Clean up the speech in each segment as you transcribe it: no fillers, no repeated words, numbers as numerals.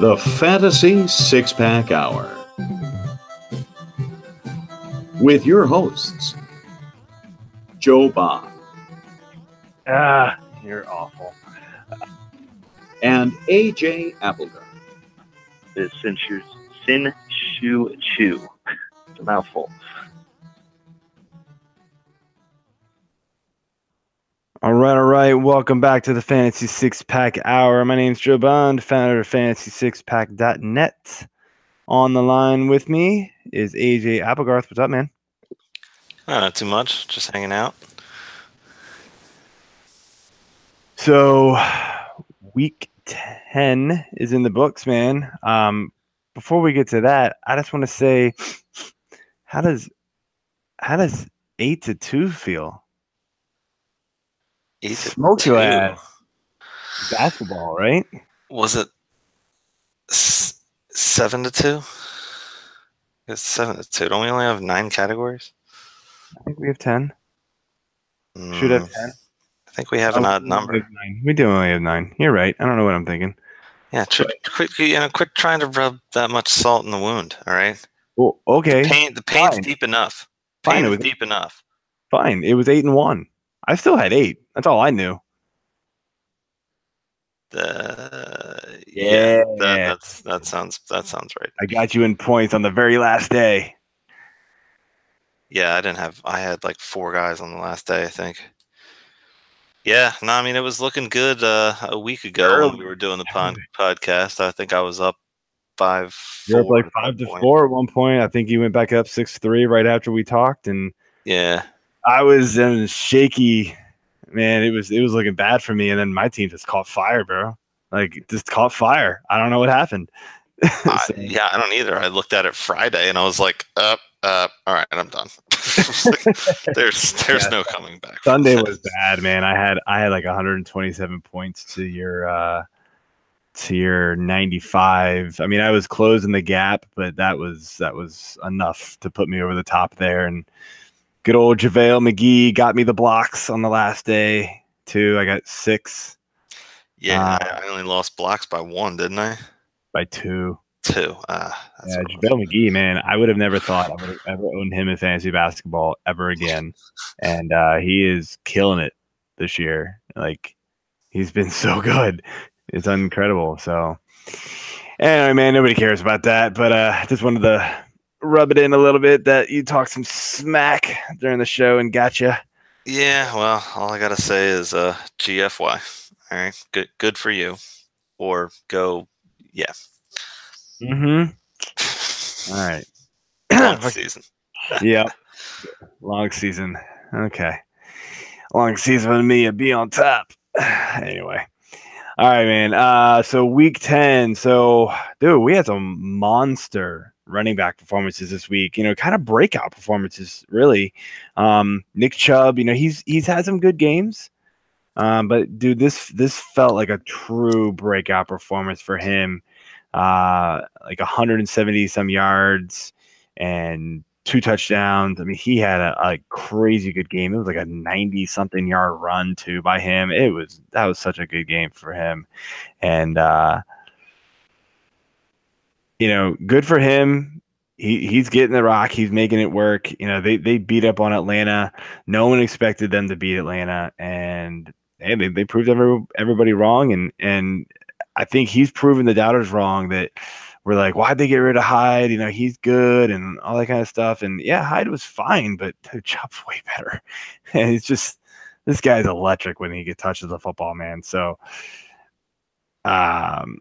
The Fantasy Six-Pack Hour with your hosts, Joe Bond. You're awful. And A.J. Applegarth. It's Sin Shu Chu. It's a mouthful. All right. Welcome back to the Fantasy Six-Pack Hour. My name's Joe Bond, founder of FantasySixPack.net. On the line with me is AJ Applegarth. What's up, man? Not too much. Just hanging out. So, week 10 is in the books, man. Before we get to that, I just want to say, how does 8-2 feel? Smoke your ass. Basketball, right? Was it 7-2? It's 7-2. Don't we only have 9 categories? I think we have 10. Should have 10. I think we have an odd number. We do only have 9. You're right. I don't know what I'm thinking. Yeah, quit trying to rub that much salt in the wound. All right. Well, okay. The pain's deep enough. Pain is deep enough. Fine. It was 8-1. I still had 8. That's all I knew. Yeah. That sounds right. I got you in points on the very last day. Yeah, I had like 4 guys on the last day, I think. Yeah, no, I mean, it was looking good a week ago when we were doing the podcast. I think I was up 5-4. You were up like 5-4 at one point. I think you went back up 6-3 right after we talked, and yeah, I was shaky. Man, it was looking bad for me, and then my team just caught fire, bro. Like, just caught fire. I don't know what happened. Yeah, I don't either. I looked at it Friday, and I was like, all right, I'm done. There's no coming back. Sunday was bad, man. I had like 127 points to your 95. I mean, I was closing the gap, but that was enough to put me over the top there. And good old JaVale McGee got me the blocks on the last day too. I got 6. Yeah, I only lost blocks by 1, didn't I? By 2. 2. Yeah, JaVale McGee, man, I would have never thought I would have ever owned him in fantasy basketball ever again. And he is killing it this year. Like, he's been so good. It's incredible. So anyway, man, nobody cares about that. But just wanted to rub it in a little bit that you talked some smack during the show and gotcha. Yeah, well, all I gotta say is GFY. All right, good for you. Or go, yeah. Mm-hmm. All right. Long season. Yeah. Long season. Okay. Long season with me and be on top. Anyway. All right, man. So week 10. So, dude, we had some monster running back performances this week. Kind of breakout performances, really. Nick Chubb, he's had some good games. But dude, this felt like a true breakout performance for him. Like 170 some yards and 2 touchdowns. I mean, he had a crazy good game. It was like a 90 something yard run too by him. That was such a good game for him. And good for him. He's getting the rock. He's making it work. They beat up on Atlanta. No one expected them to beat Atlanta, and they proved everybody wrong. And I think he's proven the doubters wrong that we're like, why'd they get rid of Hyde? He's good and all that kind of stuff. And yeah, Hyde was fine, but Chubb's way better. And it's just, this guy's electric when he touches the football, man. So, another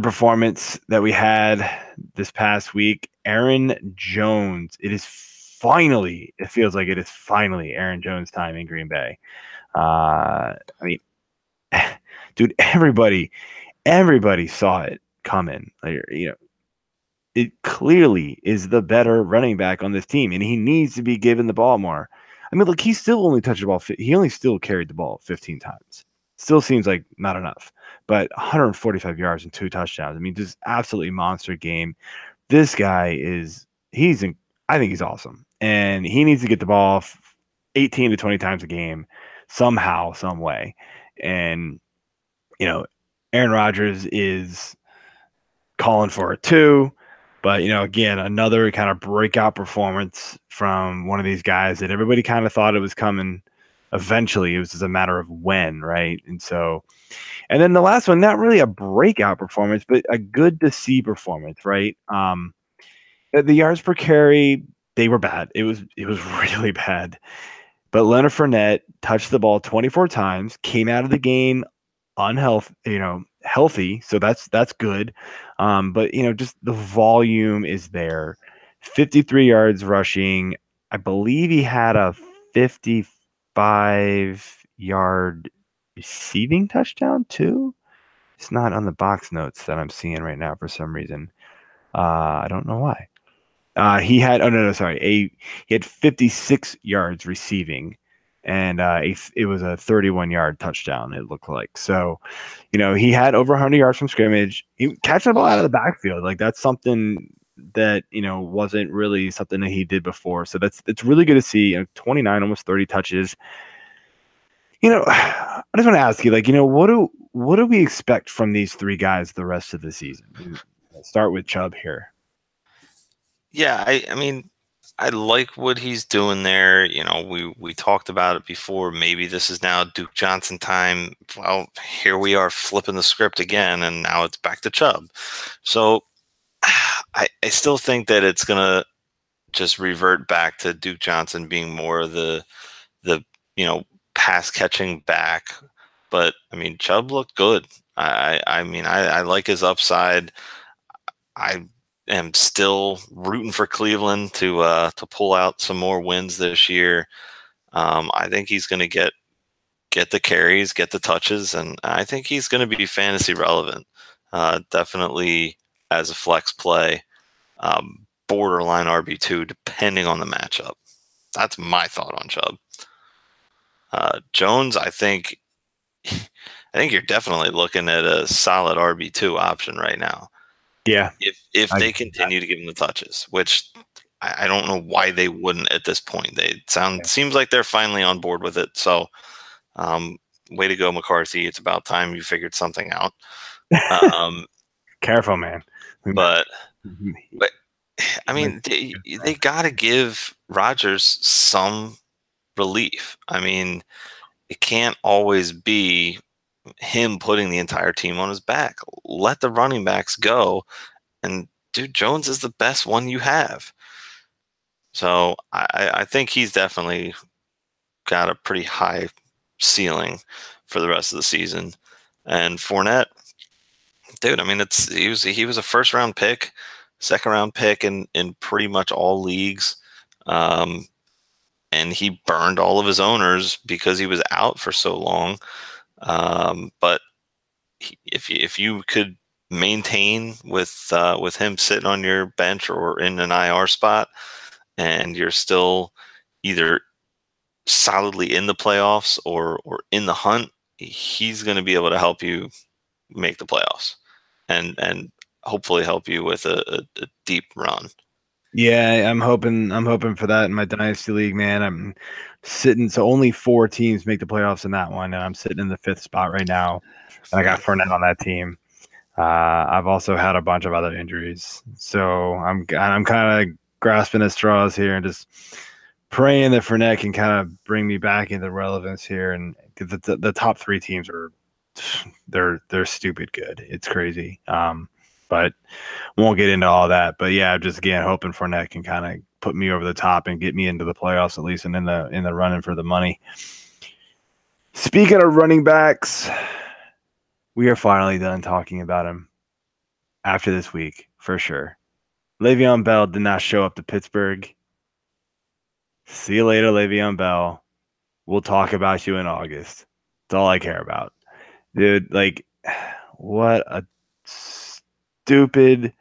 performance that we had this past week, Aaron Jones. It feels like it is finally Aaron Jones time in Green Bay. I mean, dude, everybody saw it coming. It clearly is the better running back on this team, and he needs to be given the ball more. I mean, look, he still only touched the ball. He only still carried the ball 15 times. Still seems like not enough, but 145 yards and 2 touchdowns. I mean, just absolutely monster game. This guy I think he's awesome, and he needs to get the ball 18 to 20 times a game somehow, some way. And Aaron Rodgers is calling for it too. But, again, another kind of breakout performance from one of these guys that everybody kind of thought it was coming eventually. It was just a matter of when, right? And then the last one, not really a breakout performance, but a good to see performance, right? The yards per carry, they were bad. It was really bad. But Leonard Fournette touched the ball 24 times, came out of the game healthy. So that's good. But just the volume is there. 53 yards rushing. I believe he had a 55-yard receiving touchdown too. It's not on the box notes that I'm seeing right now for some reason. I don't know why. He had he had 56 yards receiving, and it was a 31-yard touchdown, it looked like. So, he had over 100 yards from scrimmage. He catching the ball out of the backfield. Like, that's something that, wasn't really something that he did before. So it's really good to see. 29, almost 30 touches. I just want to ask you, what do we expect from these three guys the rest of the season? Let's start with Chubb here. Yeah, I mean, I like what he's doing there. We talked about it before. Maybe this is now Duke Johnson time. Well, here we are flipping the script again, and now it's back to Chubb. So I still think that it's going to just revert back to Duke Johnson being more of the pass catching back. But I mean, Chubb looked good. I like his upside. I am still rooting for Cleveland to pull out some more wins this year. I think he's going to get the carries, get the touches, and I think he's going to be fantasy relevant. Definitely as a flex play, borderline RB2, depending on the matchup. That's my thought on Chubb. Jones, I think you're definitely looking at a solid RB2 option right now. Yeah. If they continue to give him the touches, which I don't know why they wouldn't at this point. Seems like they're finally on board with it. So, way to go, McCarthy. It's about time you figured something out. Careful, man. But I mean, they got to give Rodgers some relief. I mean, it can't always be him putting the entire team on his back. Let the running backs go, and dude, Jones is the best one you have. So I think he's definitely got a pretty high ceiling for the rest of the season. And Fournette, dude, I mean, he was a first round pick, second round pick in pretty much all leagues. And he burned all of his owners because he was out for so long. But if you could maintain with him sitting on your bench or in an IR spot, and you're still either solidly in the playoffs or in the hunt, he's going to be able to help you make the playoffs and hopefully help you with a deep run. Yeah, I'm hoping for that in my dynasty league, man. I'm sitting, so only 4 teams make the playoffs in that one, and I'm sitting in the 5th spot right now. And I got Fournette on that team. I've also had a bunch of other injuries, so I'm kind of grasping at straws here and just praying that Fournette can kind of bring me back into relevance here. And the top 3 teams they're stupid good. It's crazy. But won't get into all that. But yeah, just again hoping Fournette can kind of put me over the top and get me into the playoffs at least, and in the running for the money. Speaking of running backs, we are finally done talking about him after this week for sure. Le'Veon Bell did not show up to Pittsburgh. See you later, Le'Veon Bell. We'll talk about you in August. That's all I care about, dude. Like, what a stupid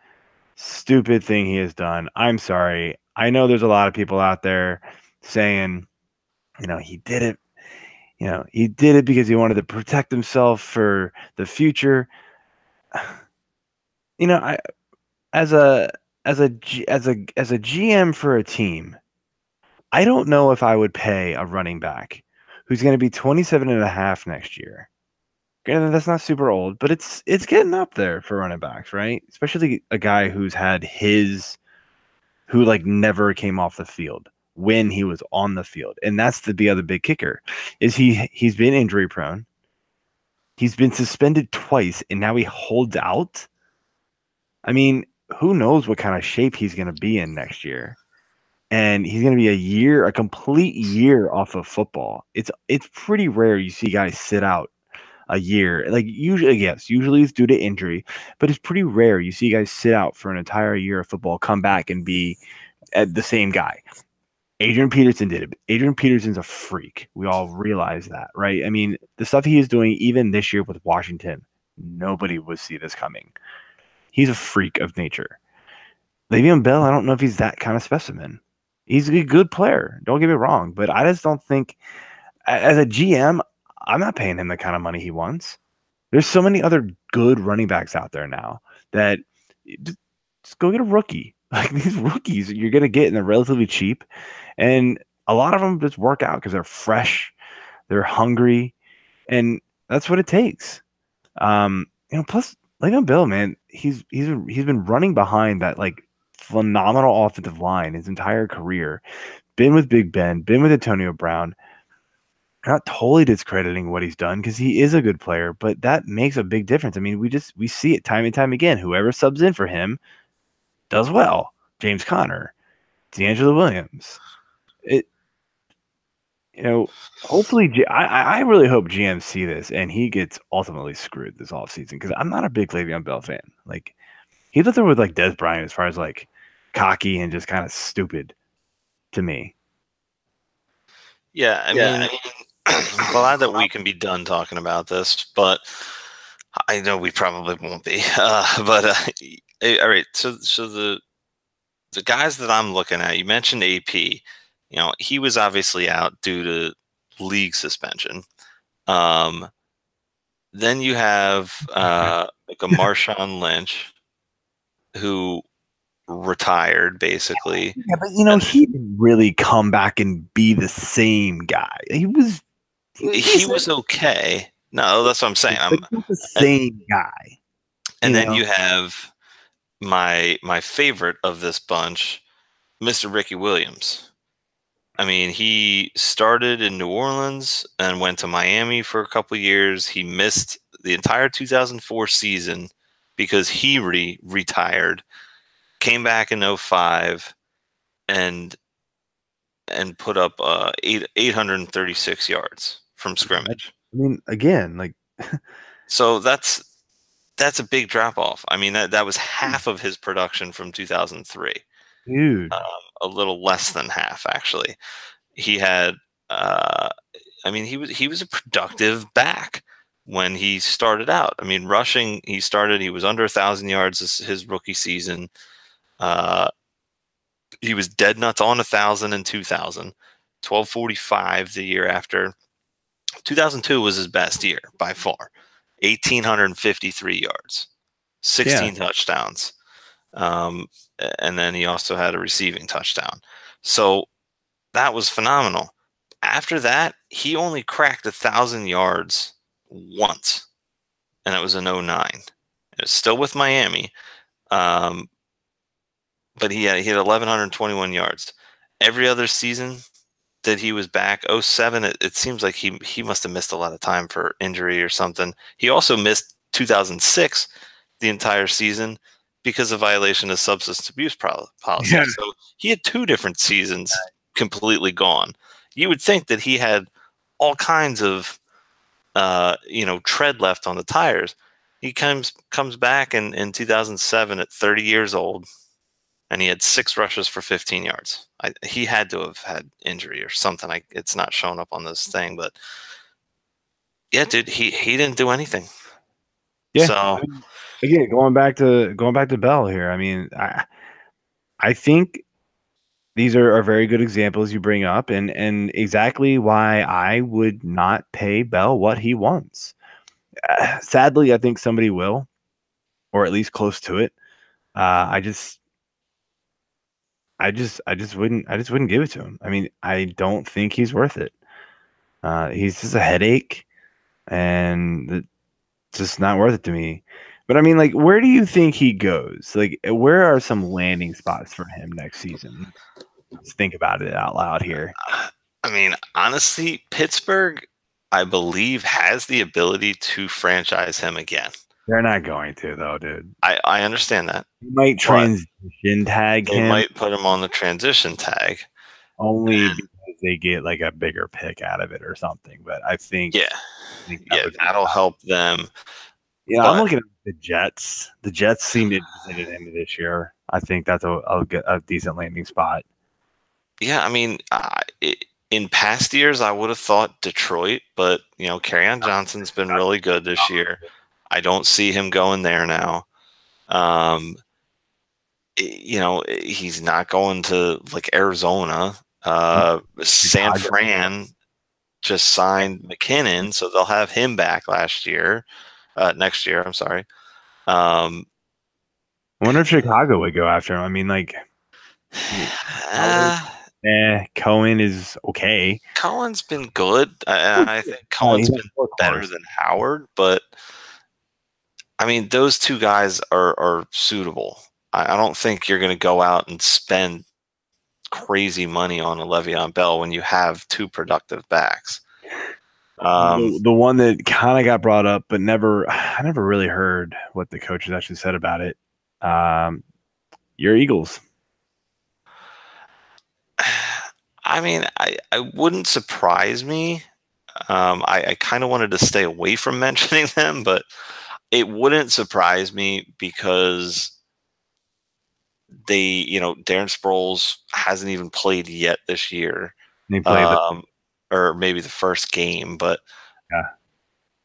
thing he has done. I'm sorry. I know there's a lot of people out there saying, he did it. He did it because he wanted to protect himself for the future. As a GM for a team, I don't know if I would pay a running back who's going to be 27.5 next year, Granted, that's not super old, but it's getting up there for running backs, right? Especially a guy who's had who like never came off the field when he was on the field. And that's the other big kicker is he's been injury prone. He's been suspended twice and now he holds out. I mean, who knows what kind of shape he's going to be in next year. And he's going to be a complete year off of football. It's pretty rare you see guys sit out a year. Like usually it's due to injury, but it's pretty rare you see guys sit out for an entire year of football, come back and be the same guy. Adrian Peterson did it. Adrian Peterson's a freak. We all realize that, right? I mean, the stuff he is doing even this year with Washington, nobody would see this coming. He's a freak of nature. Le'Veon Bell, I don't know if he's that kind of specimen. He's a good player. Don't get me wrong, but I just don't think, as a GM, I'm not paying him the kind of money he wants. There's so many other good running backs out there now that just go get a rookie. Like these rookies you're going to get and they're relatively cheap. And a lot of them just work out because they're fresh, they're hungry, and that's what it takes. Plus Le'Veon Bell, man, he's been running behind that like phenomenal offensive line his entire career. Been with Big Ben, been with Antonio Brown. Not totally discrediting what he's done because he is a good player, but that makes a big difference. I mean, we see it time and time again. Whoever subs in for him does well. James Conner, D'Angelo Williams. Hopefully, I really hope GMs see this and he gets ultimately screwed this offseason because I'm not a big Le'Veon Bell fan. Like, he's up there with like Dez Bryant as far as like cocky and just kind of stupid to me. Yeah, I mean, I'm glad that we can be done talking about this, but I know we probably won't be. All right. So the guys that I'm looking at, you mentioned AP. He was obviously out due to league suspension. Then you have like a Marshawn Lynch who retired basically. Yeah, but he didn't really come back and be the same guy. He was okay. No, that's what I'm saying. I'm the same guy. And then you have my favorite of this bunch, Mr. Ricky Williams. I mean, he started in New Orleans and went to Miami for a couple years. He missed the entire 2004 season because he retired. Came back in 2005 and put up 836 yards from scrimmage. I mean, again, like so that's a big drop off. I mean, that was half of his production from 2003. Dude, a little less than half actually. He had he was a productive back when he started out. I mean, rushing, he was under 1,000 yards his rookie season. He was dead nuts on 1,000 in 2000, 1245 the year after. 2002 was his best year by far. 1,853 yards, 16 touchdowns. And then he also had a receiving touchdown. So that was phenomenal. After that, he only cracked 1,000 yards once, and it was in 2009. It was still with Miami. But he had 1,121 yards. Every other season that he was back, 2007, it seems like he must have missed a lot of time for injury or something. He also missed 2006, the entire season, because of violation of substance abuse policy. Yeah. So he had 2 different seasons completely gone. You would think that he had all kinds of tread left on the tires. He comes back in 2007 at 30 years old, and he had 6 rushes for 15 yards. He had to have had injury or something. It's not showing up on this thing, but yeah, dude, he didn't do anything. Yeah. So again, going back to Bell here. I mean, I think these are very good examples you bring up, and exactly why I would not pay Bell what he wants. Sadly, I think somebody will, or at least close to it. I just wouldn't give it to him. I mean, I don't think he's worth it. He's just a headache, and just not worth it to me. But I mean, like, where do you think he goes? Like, where are some landing spots for him next season? Let's think about it out loud here. I mean, honestly, Pittsburgh, I believe, has the ability to franchise him again. They're not going to, though, dude. I understand that. You might transition tag him. They might put him on the transition tag. Only because they get like a bigger pick out of it or something. But I think, that'll help them. Yeah, I'm looking at the Jets. The Jets seem interested in him this year. I think that's a decent landing spot. Yeah, I mean, in past years, I would have thought Detroit, but Kerryon Johnson's been really good this year. I don't see him going there now. He's not going to like Arizona. San Fran just signed McKinnon, so they'll have him back next year. I'm sorry. I wonder if Chicago would go after him. I mean, like, Cohen is okay. Cohen's been good. I think Cohen's been better than Howard, but I mean, those two guys are suitable. I don't think you're going to go out and spend crazy money on a Le'Veon Bell when you have two productive backs. The one that kind of got brought up, but I never really heard what the coaches actually said about it. Your Eagles. I mean, I wouldn't surprise me. I kind of wanted to stay away from mentioning them, but it wouldn't surprise me because Darren Sproles hasn't even played yet this year. He played or maybe the first game, but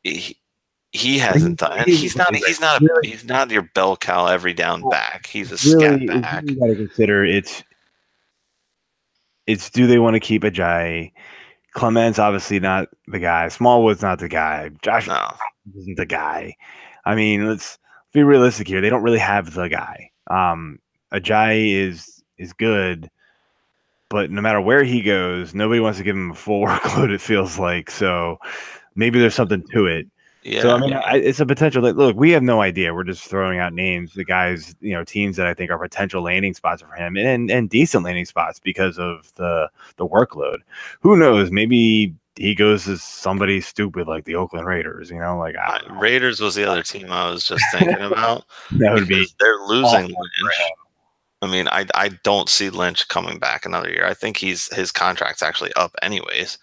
he hasn't done. He's not your bell cow every down back. He's a scat back. You got to consider it's do they want to keep Ajayi? Clement's obviously not the guy. Smallwood's not the guy. Josh isn't the guy. I mean, let's be realistic here. They don't really have the guy. Ajayi is good, but no matter where he goes, nobody wants to give him a full workload, it feels like. So maybe there's something to it. Yeah. So, I mean, it's a potential. Look, we have no idea. We're just throwing out names, the guys, teams that I think are potential landing spots for him and decent landing spots because of the workload. Who knows? Maybe he goes to somebody stupid like the Oakland Raiders, Raiders was the other team I was just thinking about. That would be. They're losing Lynch. I mean, I don't see Lynch coming back another year. I think his contract's actually up anyways.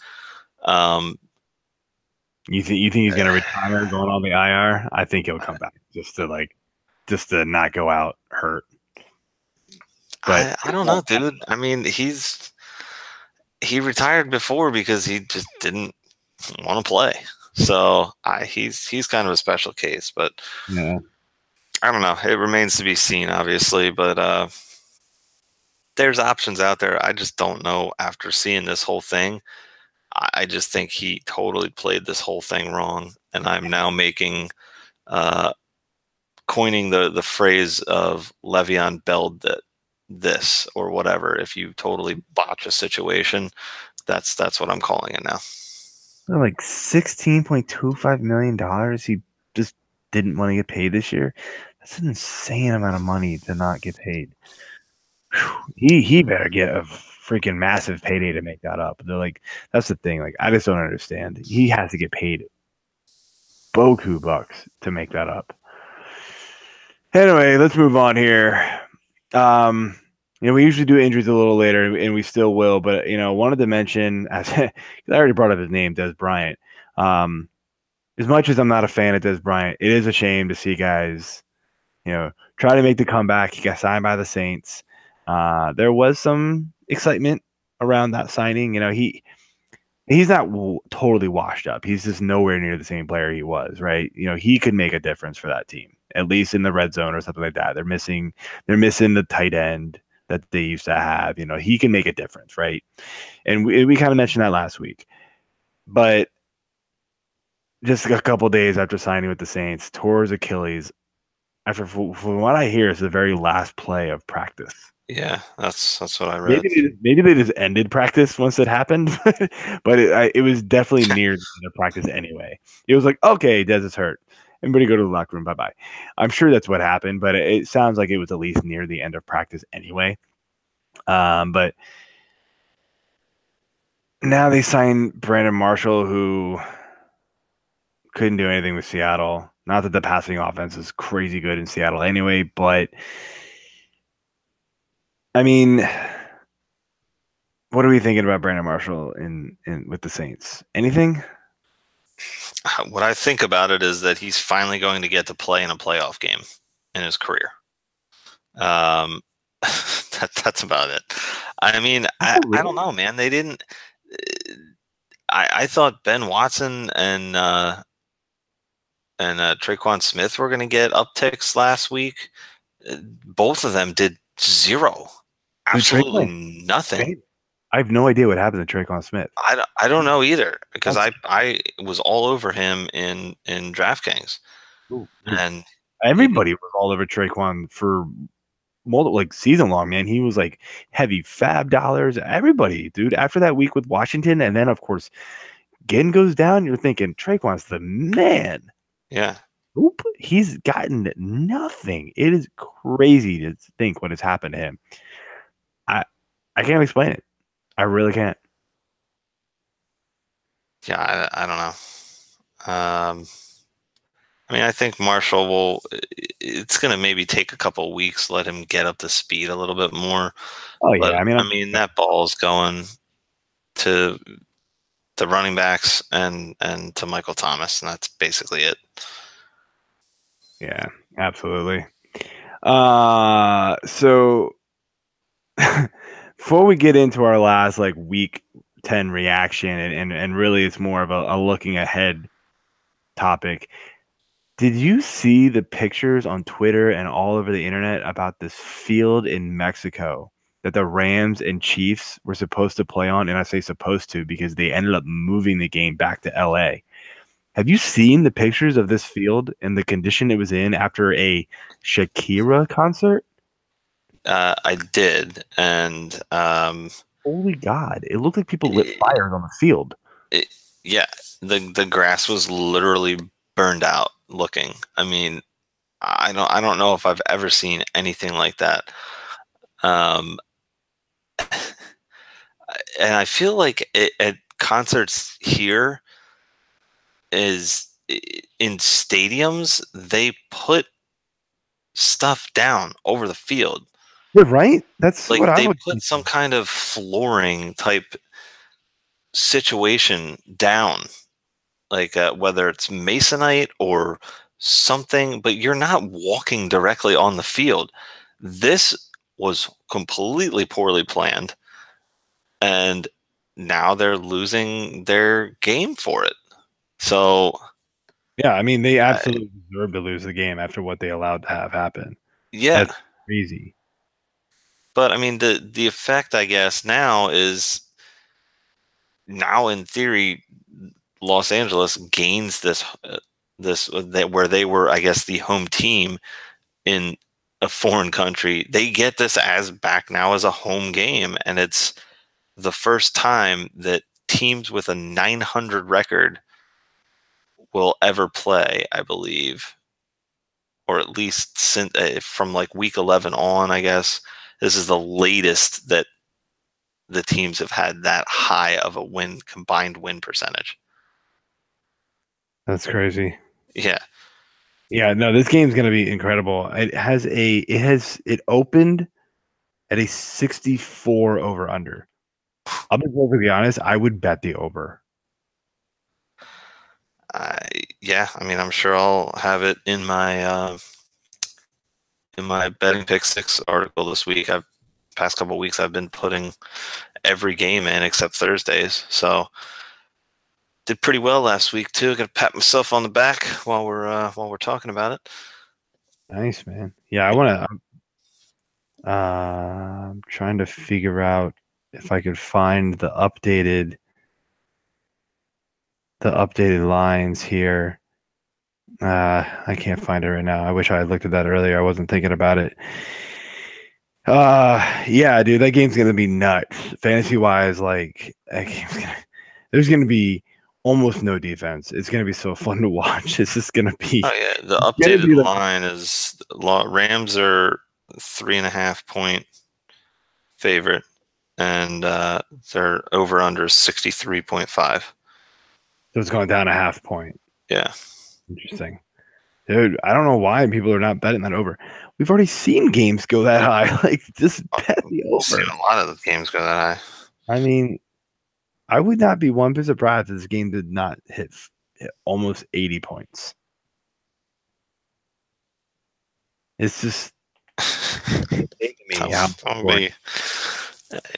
You think he's going to retire going on the IR? I think he'll come back just to not go out hurt. But I don't know, dude. I mean, he retired before because he just didn't want to play. So he's kind of a special case, but yeah. I don't know. It remains to be seen, obviously, but there's options out there. I just don't know after seeing this whole thing. I just think he totally played this whole thing wrong, and I'm now coining the phrase of Le'Veon Bell this or whatever. If you totally botch a situation, that's what I'm calling it now. Like $16.25 million. He just didn't want to get paid this year. That's an insane amount of money to not get paid. He better get a freaking massive payday to make that up. They're like, that's the thing. Like, I just don't understand. He has to get paid boku bucks to make that up. Anyway, let's move on here. We usually do injuries a little later, and we still will. But wanted to mention, as I already brought up his name, Dez Bryant. As much as I'm not a fan of Dez Bryant, it is a shame to see guys, try to make the comeback. He got signed by the Saints. There was some excitement around that signing. He's not totally washed up. He's just nowhere near the same player he was, right? He could make a difference for that team, at least in the red zone or something like that. They're missing the tight end that they used to have. He can make a difference, right? And we kind of mentioned that last week. But just a couple days after signing with the Saints, tore his Achilles. From what I hear, it's the very last play of practice. Yeah, that's what I read. Maybe they just ended practice once it happened, but it was definitely near the end of practice anyway. It was like, okay, Dez is hurt, Everybody go to the locker room. Bye-bye. I'm sure that's what happened, but it sounds like it was at least near the end of practice anyway. But now they signed Brandon Marshall, who couldn't do anything with Seattle. Not that the passing offense is crazy good in Seattle anyway, but I mean, what are we thinking about Brandon Marshall in with the Saints? Anything? What I think about it is that he's finally going to get to play in a playoff game in his career. That's about it. I mean, I don't know, man. They didn't. I thought Ben Watson and Traquan Smith were going to get upticks last week. Both of them did zero. Absolutely nothing. I have no idea what happened to Traquan Smith. I don't know either, because I was all over him in DraftKings. And everybody was all over Traquan for season long, man. He was like heavy fab dollars. Everybody, dude, after that week with Washington, and then of course Ginn goes down, you're thinking Traquan's the man. Yeah. Oop, he's gotten nothing. It is crazy to think what has happened to him. I can't explain it. I really can't. Yeah, I don't know. I mean, I think Marshall it's going to maybe take a couple of weeks, let him get up to speed a little bit more. Oh, yeah. But, I mean, that ball is going to the running backs and to Michael Thomas, and that's basically it. Yeah, absolutely. So before we get into our last week 10 reaction, and really it's more of a looking ahead topic. Did you see the pictures on Twitter and all over the internet about this field in Mexico that the Rams and Chiefs were supposed to play on? And I say supposed to because they ended up moving the game back to LA. Have you seen the pictures of this field and the condition it was in after a Shakira concert? I did, and holy God, it looked like people lit fires on the field. Yeah, the grass was literally burned out looking. I mean, I don't know if I've ever seen anything like that. And I feel like at concerts here is in stadiums, they put stuff down over the field. Yeah, right? That's like what they I would put some kind of flooring type situation down, like whether it's masonite or something, but you're not walking directly on the field. This was completely poorly planned, and now they're losing their game for it. So yeah, I mean, they absolutely deserve to lose the game after what they allowed to have happen. Yeah, that's crazy. But I mean, the effect, I guess, now is in theory, Los Angeles gains this where they were, I guess, the home team in a foreign country. They get this as back now as a home game, and it's the first time that teams with a 900 record will ever play, I believe, or at least since from week 11 on, I guess. This is the latest that the teams have had that high of a combined win percentage. That's crazy. Yeah. Yeah, no, this game's going to be incredible. It opened at a 64 over under. I'll be perfectly honest, I would bet the over. Yeah, I mean, I'm sure I'll have it in my betting pick 6 article this week. Past couple of weeks I've been putting every game in except Thursdays, so did pretty well last week too. Got to pat myself on the back while we're talking about it. Nice, man. Yeah, I want to. I'm trying to figure out if I could find the updated lines here. I can't find it right now. I wish I had looked at that earlier. I wasn't thinking about it. Yeah, dude, that game's gonna be nuts. Fantasy wise, there's gonna be almost no defense. It's going to be so fun to watch. It's just going to be. Oh yeah, the updated line is Rams are 3.5 point favorite, and their over under is 63.5. So it's going down a half point. Yeah, interesting, dude. I don't know why people are not betting that over. We've already seen games go that high. Like, just bet the over. We've seen a lot of the games go that high. I mean, I would not be one bit surprised if this game did not hit almost 80 points. It's just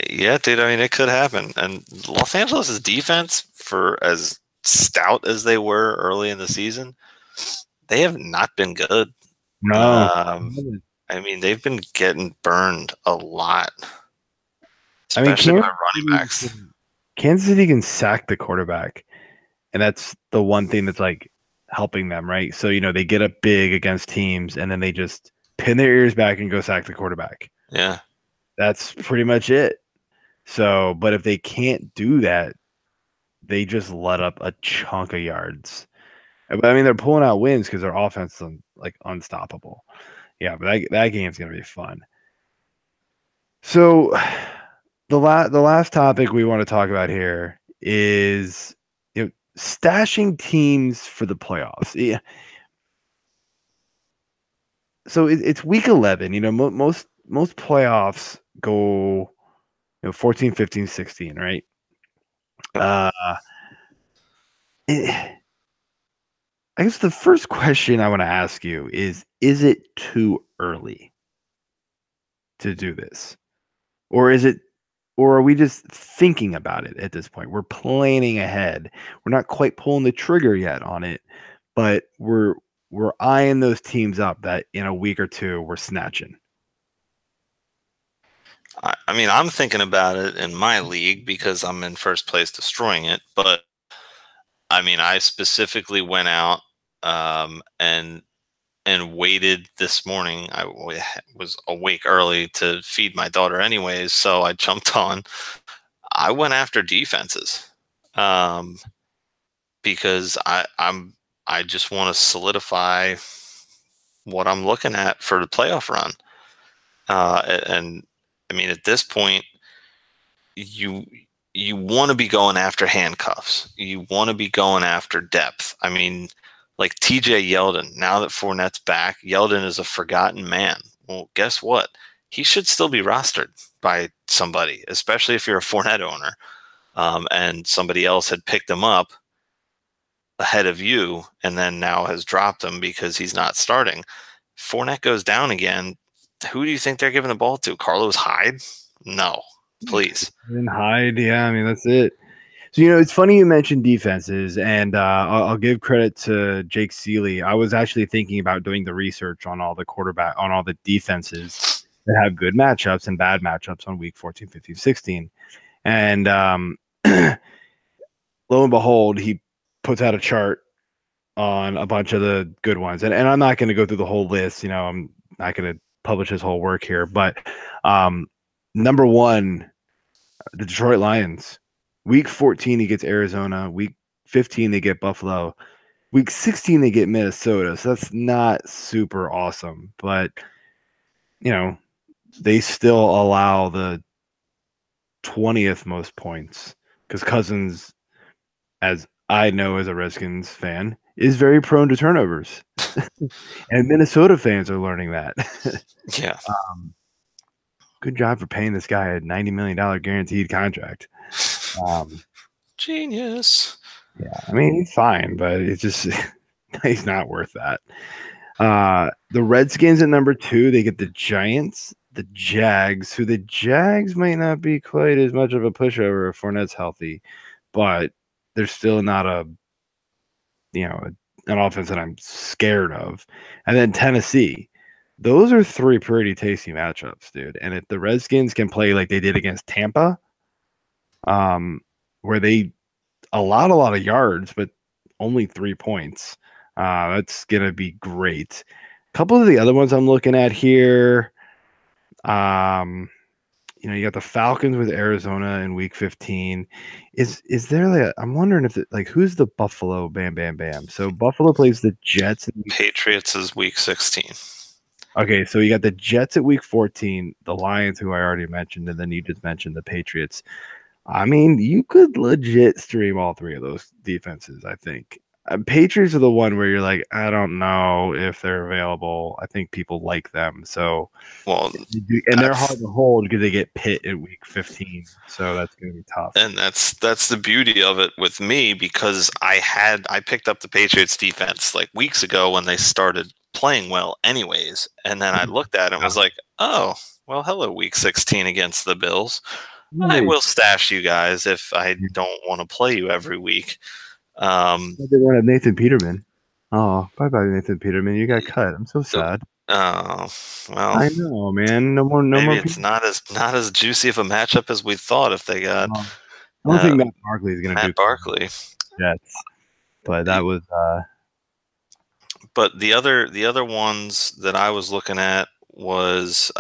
yeah, dude. I mean, it could happen. And Los Angeles' defense, for as stout as they were early in the season, they have not been good. No. I mean, they've been getting burned a lot, especially by running backs. Kansas City can sack the quarterback, and that's the one thing that's like helping them, right? So, they get up big against teams, and then they just pin their ears back and go sack the quarterback. Yeah. That's pretty much it. So, but if they can't do that, they just let up a chunk of yards. But I mean, they're pulling out wins because their offense is like unstoppable. Yeah, but that game's gonna be fun. So, the last topic we want to talk about here is stashing teams for the playoffs. Yeah. So it's week 11. Most playoffs go 14, 15, 16, right? I guess the first question I want to ask you is it too early to do this? Or are we just thinking about it at this point? We're planning ahead. We're not quite pulling the trigger yet on it, but we're eyeing those teams up that in a week or two we're snatching. I mean, I'm thinking about it in my league because I'm in first place destroying it. But, I mean, I specifically went out and waited this morning. I was awake early to feed my daughter anyways, so I jumped on. I went after defenses because I just want to solidify what I'm looking at for the playoff run. And I mean, at this point, you want to be going after handcuffs. You want to be going after depth. I mean, like TJ Yeldon, now that Fournette's back, Yeldon is a forgotten man. Well, guess what? He should still be rostered by somebody, especially if you're a Fournette owner and somebody else had picked him up ahead of you and then now has dropped him because he's not starting. Fournette goes down again. Who do you think they're giving the ball to? Carlos Hyde? No, please. And Hyde, yeah, I mean, that's it. So, it's funny you mentioned defenses, and I'll give credit to Jake Seeley. I was actually thinking about doing the research on all the defenses that have good matchups and bad matchups on week 14, 15, 16. And lo and behold, he puts out a chart on a bunch of the good ones. And I'm not going to go through the whole list. I'm not going to publish his whole work here. But number one, the Detroit Lions. Week 14, he gets Arizona. Week 15, they get Buffalo. Week 16, they get Minnesota. So that's not super awesome. But, they still allow the 20th most points because Cousins, as I know as a Redskins fan, is very prone to turnovers. And Minnesota fans are learning that. Yeah. Good job for paying this guy a $90 million guaranteed contract. Genius. Yeah, I mean, he's fine, but it's just he's not worth that. The Redskins at number 2, they get the Giants, the Jags, who the Jags might not be quite as much of a pushover if Fournette's healthy, but they're still not an offense that I'm scared of. And then Tennessee. Those are 3 pretty tasty matchups, dude. And if the Redskins can play like they did against Tampa, where they allowed a lot of yards, but only 3 points, that's going to be great. A couple of the other ones I'm looking at here, you got the Falcons with Arizona in week 15. Is there like I'm wondering if who's the Buffalo bam bam bam? So Buffalo plays the Jets in Patriots is week 16. Okay, so you got the Jets at week 14, the Lions, who I already mentioned, and then you just mentioned the Patriots. I mean, you could legit stream all three of those defenses, I think. Patriots are the one where you're like, I don't know if they're available. I think people like them. So, and they're hard to hold because they get Pitt in week 15. So that's going to be tough. And that's the beauty of it with me, because I picked up the Patriots defense like weeks ago when they started playing well anyways. And then I looked at it and was like, oh, well, hello, week 16 against the Bills. I will stash you guys if I don't want to play you every week. They want to Nathan Peterman. Oh, bye-bye, Nathan Peterman. You got cut. I'm so sad. Oh, well. I know, man. No more. Maybe it's not as juicy of a matchup as we thought if they got. I don't think Matt Barkley is going to do Matt Barkley. Jets, but that was. But the other ones that I was looking at was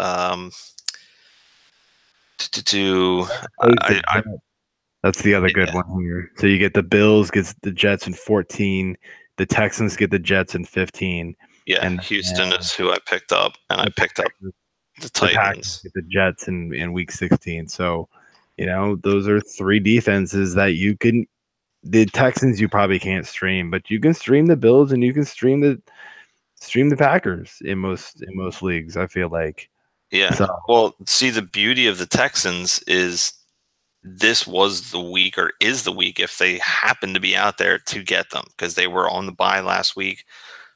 that's the other good one here. So you get the Bills gets the Jets in 14, the Texans get the Jets in 15. Yeah, and Houston is who I picked up, and I picked up the Titans. Get the Jets in week 16. So, those are three defenses that you can. The Texans you probably can't stream, but you can stream the Bills and you can stream the Packers in most leagues. I feel like. Yeah. So. Well, see, the beauty of the Texans is this was the week, or is the week, if they happen to be out there, to get them, because they were on the bye last week.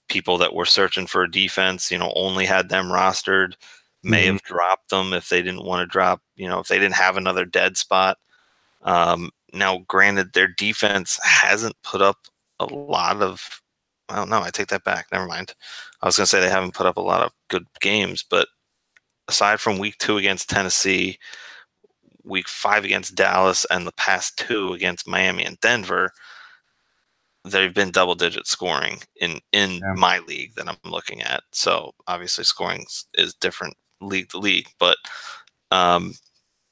People that were searching for a defense, only had them rostered, may have dropped them if they didn't want to drop, if they didn't have another dead spot. Now, granted, their defense hasn't put up a lot of. Well, no, I take that back. Never mind. I was going to say they haven't put up a lot of good games, but aside from week 2 against Tennessee, week 5 against Dallas, and the past 2 against Miami and Denver, they've been double-digit scoring in my league that I'm looking at. So obviously, scoring is different league to league, but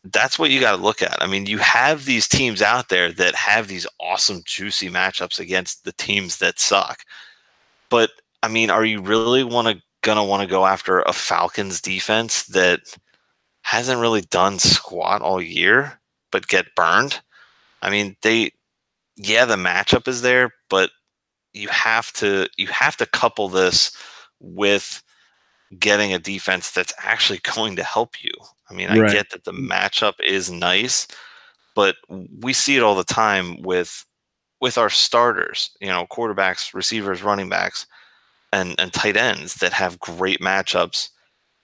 that's what you got to look at. I mean, you have these teams out there that have these awesome, juicy matchups against the teams that suck. But I mean, are you really gonna want to go after a Falcons defense that hasn't really done squat all year but get burned? I mean, the matchup is there, but you have to couple this with getting a defense that's actually going to help you. I mean, I get that the matchup is nice, but we see it all the time with our starters, quarterbacks, receivers, running backs, and tight ends that have great matchups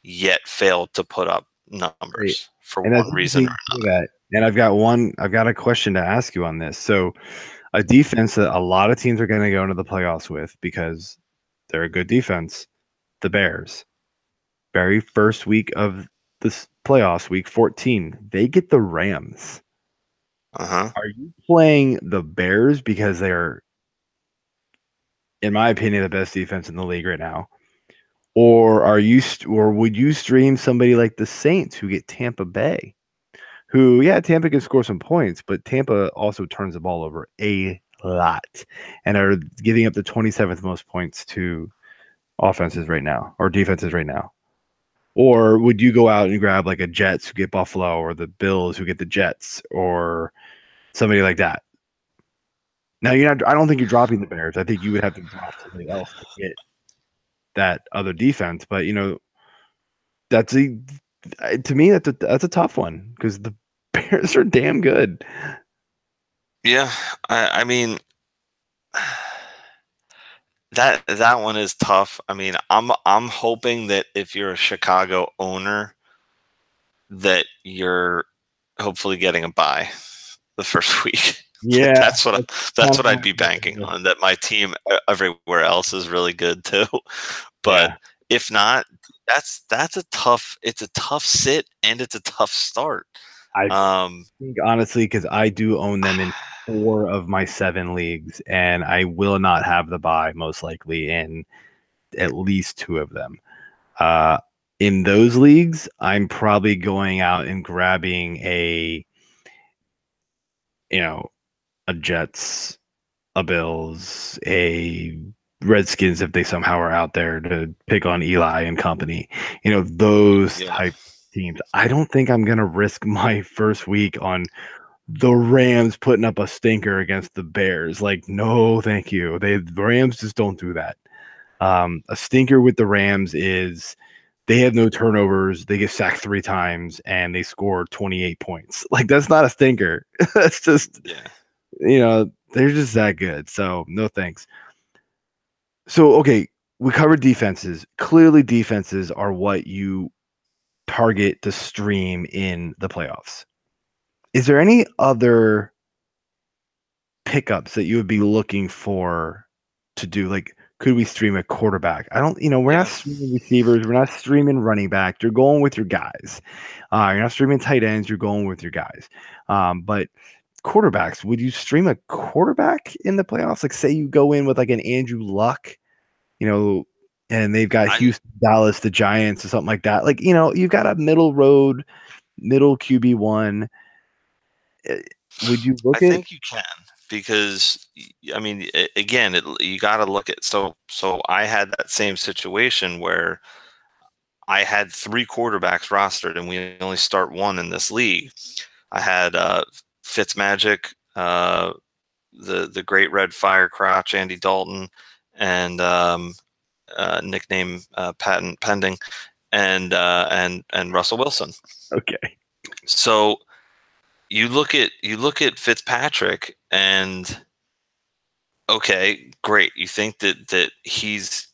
yet fail to put up numbers for one reason or another. And I've got a question to ask you on this. So a defense that a lot of teams are going to go into the playoffs with because they're a good defense, the Bears. Very first week of this playoffs, week 14, they get the Rams. Are you playing the Bears because they're, in my opinion, the best defense in the league right now? Or would you stream somebody like the Saints who get Tampa Bay? Who, Tampa can score some points, but Tampa also turns the ball over a lot and are giving up the 27th most points to offenses right now, or defenses right now. Or would you go out and grab like a Jets who get Buffalo, or the Bills who get the Jets, or somebody like that? Now, I don't think you're dropping the Bears. I think you would have to drop somebody else to get that other defense. But to me, that's a tough one because the Bears are damn good. Yeah, I mean, that one is tough. I mean, I'm hoping that if you're a Chicago owner, that you're hopefully getting a bye the first week. Yeah, that's what I'd be banking on. That my team everywhere else is really good too. But if not, that's a tough. It's a tough sit and it's a tough start. I think honestly, because I do own them in 4 of my 7 leagues, and I will not have the bye most likely in at least 2 of them. in those leagues, I'm probably going out and grabbing a Jets, a Bills, a Redskins if they somehow are out there to pick on Eli and company. Those type teams. I don't think I'm going to risk my first week on the Rams putting up a stinker against the Bears. Like, no, thank you. The Rams just don't do that. A stinker with the Rams is they have no turnovers. They get sacked 3 times and they score 28 points. Like, that's not a stinker. That's just, they're just that good. So no thanks. So, okay, we covered defenses. Clearly defenses are what you target to stream in the playoffs. Is there any other pickups that you would be looking for to do? Like, could we stream a quarterback? We're not streaming receivers. We're not streaming running back. You're going with your guys. You're not streaming tight ends. You're going with your guys. But quarterbacks, would you stream a quarterback in the playoffs? Like, say you go in with like an Andrew Luck, and they've got Houston, Dallas, the Giants, or something like that. Like, you've got a middle QB1. Would you look at? I think you can, because again, you got to look at. So I had that same situation where I had 3 quarterbacks rostered, and we only start 1 in this league. I had Fitzmagic, the Great Red Fire Crotch, Andy Dalton, and nickname patent pending, and Russell Wilson. Okay, so. You look at Fitzpatrick, and okay, great. You think that he's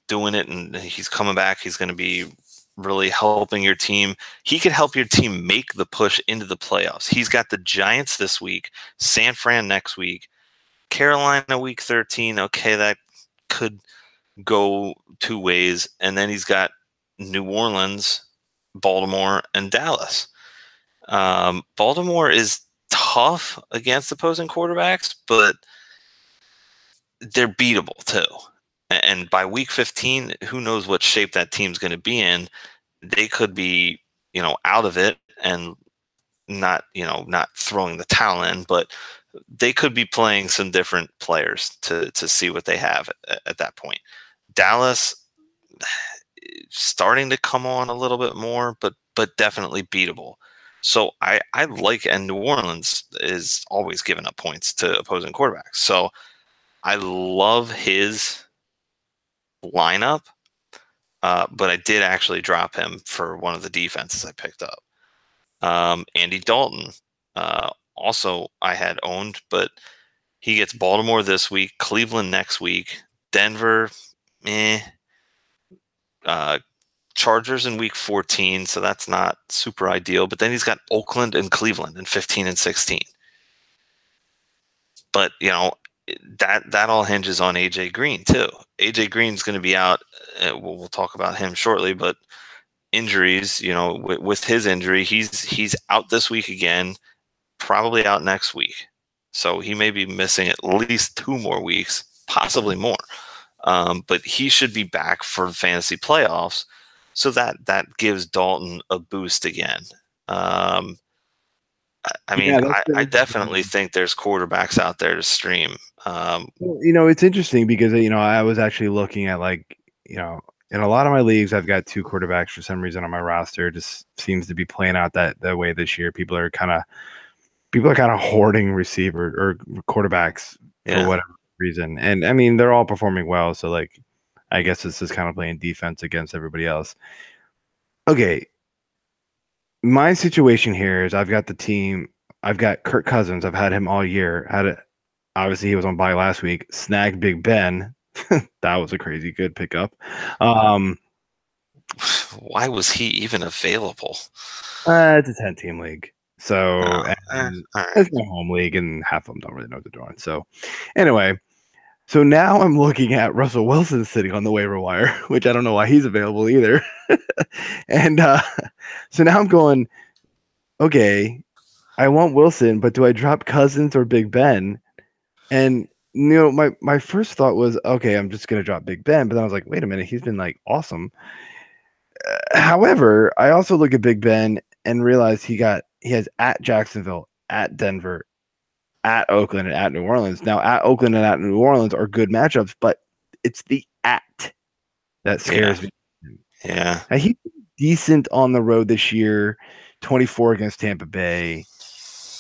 doing it and he's coming back. He's going to be really helping your team. He could help your team make the push into the playoffs. He's got the Giants this week, San Fran next week, Carolina week 13. Okay, that could go 2 ways, and then he's got New Orleans, Baltimore, and Dallas. Baltimore is tough against opposing quarterbacks, but they're beatable too. And by week 15, who knows what shape that team's going to be in? They could be, out of it and not throwing the towel in, but they could be playing some different players to see what they have at that point. Dallas starting to come on a little bit more, but definitely beatable. So I like, and New Orleans is always giving up points to opposing quarterbacks. So I love his lineup, but I did actually drop him for one of the defenses I picked up. Andy Dalton, also I had owned, but he gets Baltimore this week, Cleveland next week, Denver, Chargers in week 14, so that's not super ideal. But then he's got Oakland and Cleveland in 15 and 16. But, that all hinges on A.J. Green, too. A.J. Green's going to be out. We'll talk about him shortly, but injuries, with his injury, he's out this week again, probably out next week. So he may be missing at least 2 more weeks, possibly more. But he should be back for fantasy playoffs. So that gives Dalton a boost again. I definitely think there's quarterbacks out there to stream. It's interesting because, I was actually looking at in a lot of my leagues, I've got 2 quarterbacks for some reason on my roster. It just seems to be playing out that way this year. People are kind of hoarding receiver or quarterbacks for whatever reason. And they're all performing well. So I guess this is kind of playing defense against everybody else. Okay. My situation here is I've got the team. I've got Kirk Cousins. I've had him all year. Obviously, he was on bye last week. Snagged Big Ben. That was a crazy good pickup. Why was he even available? It's a 10-team league. So it's my home league, and half of them don't really know what they're doing. So anyway. So now I'm looking at Russell Wilson sitting on the waiver wire, which I don't know why he's available either. And so now I'm going, okay, I want Wilson, but do I drop Cousins or Big Ben? And, my first thought was, okay, I'm just going to drop Big Ben. But then I was like, wait a minute, he's been awesome. However, I also look at Big Ben and realize he has at Jacksonville, at Denver, at Oakland, and at New Orleans. Now, at Oakland and at New Orleans are good matchups, but it's the at that scares me. Yeah. Now, he's decent on the road this year. 24 against Tampa Bay,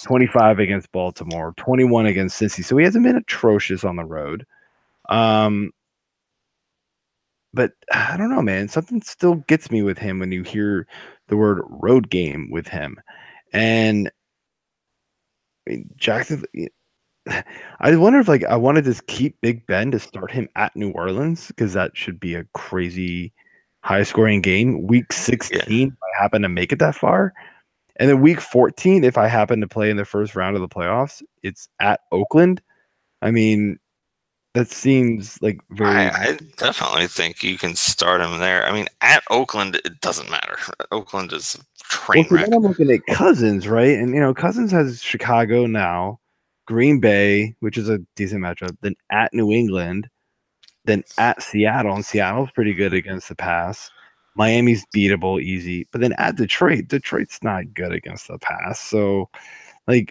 25 against Baltimore, 21 against Cincy. So he hasn't been atrocious on the road. But I don't know, man. Something still gets me with him when you hear the word road game with him. And I mean, Jackson, I wonder if I wanted to keep Big Ben to start him at New Orleans because that should be a crazy high scoring game. Week 16, if I happen to make it that far. And then week 14, if I happen to play in the first round of the playoffs, it's at Oakland. I mean, that seems like very. I definitely think you can start him there. I mean, at Oakland, it doesn't matter. Oakland is a train wreck. Then I'm looking at Cousins, right? And Cousins has Chicago now, Green Bay, which is a decent matchup, then at New England, then at Seattle, and Seattle's pretty good against the pass. Miami's beatable, easy, but then at Detroit's not good against the pass. So, I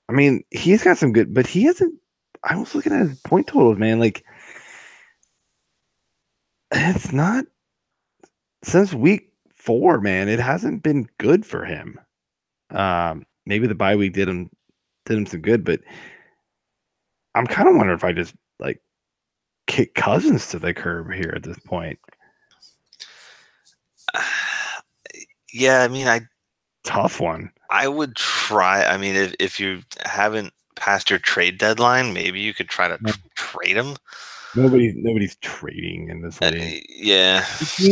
mean, he's got some good, but he hasn't. I was looking at his point totals, man. It's not since week 4, man. It hasn't been good for him. Maybe the bye week did him some good, but I'm kind of wondering if I just kick Cousins to the curb here at this point. Yeah, I mean, tough one. I would try. I mean, if you haven't past your trade deadline, maybe you could try to trade him. Nobody's trading in this league. Yeah,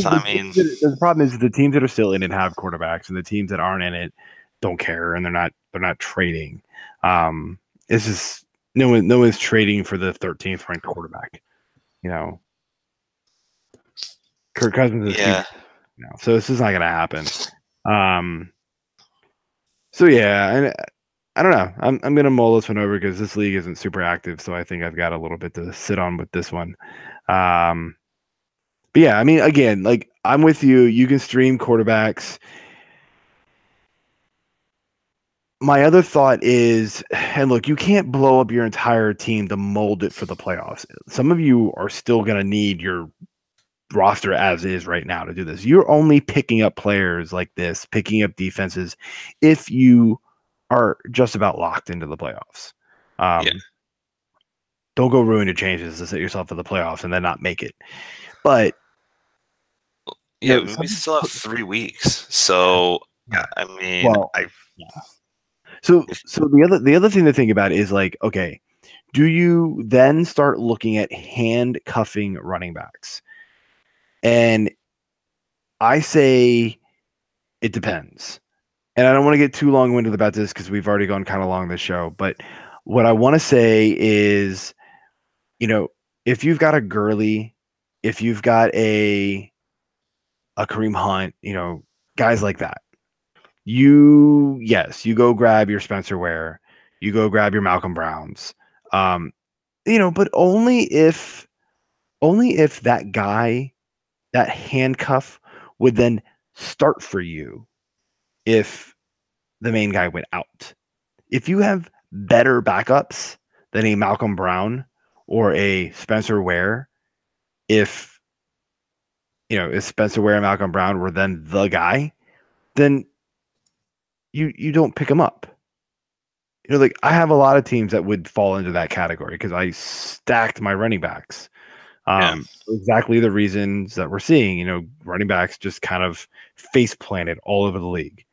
I mean, the problem is the teams that are still in it have quarterbacks, and the teams that aren't in it don't care, and they're not trading. It's just no one's trading for the 13th ranked quarterback. Kirk Cousins is huge now, so this is not going to happen. So yeah, and I don't know. I'm going to mull this one over because this league isn't super active, so I think I've got a little bit to sit on with this one. But yeah, I mean, again, I'm with you. You can stream quarterbacks. My other thought is, and look, you can't blow up your entire team to mold it for the playoffs. Some of you are still going to need your roster as is right now to do this. You're only picking up players like this, picking up defenses, if you are just about locked into the playoffs. Don't go ruin your chances to set yourself for the playoffs and then not make it. But we still have 3 weeks, so I mean, So the other thing to think about is okay, do you then start looking at handcuffing running backs? And I say it depends. And I don't want to get too long-winded about this because we've already gone kind of long this show. But what I want to say is, if you've got a Gurley, if you've got a Kareem Hunt, guys like that, you go grab your Spencer Ware, you go grab your Malcolm Browns, but only if that guy, that handcuff would then start for you if the main guy went out. If you have better backups than a Malcolm Brown or a Spencer Ware, if Spencer Ware and Malcolm Brown were then the guy, then you don't pick him up. I have a lot of teams that would fall into that category because I stacked my running backs. Exactly the reasons that we're seeing, running backs just kind of face planted all over the league.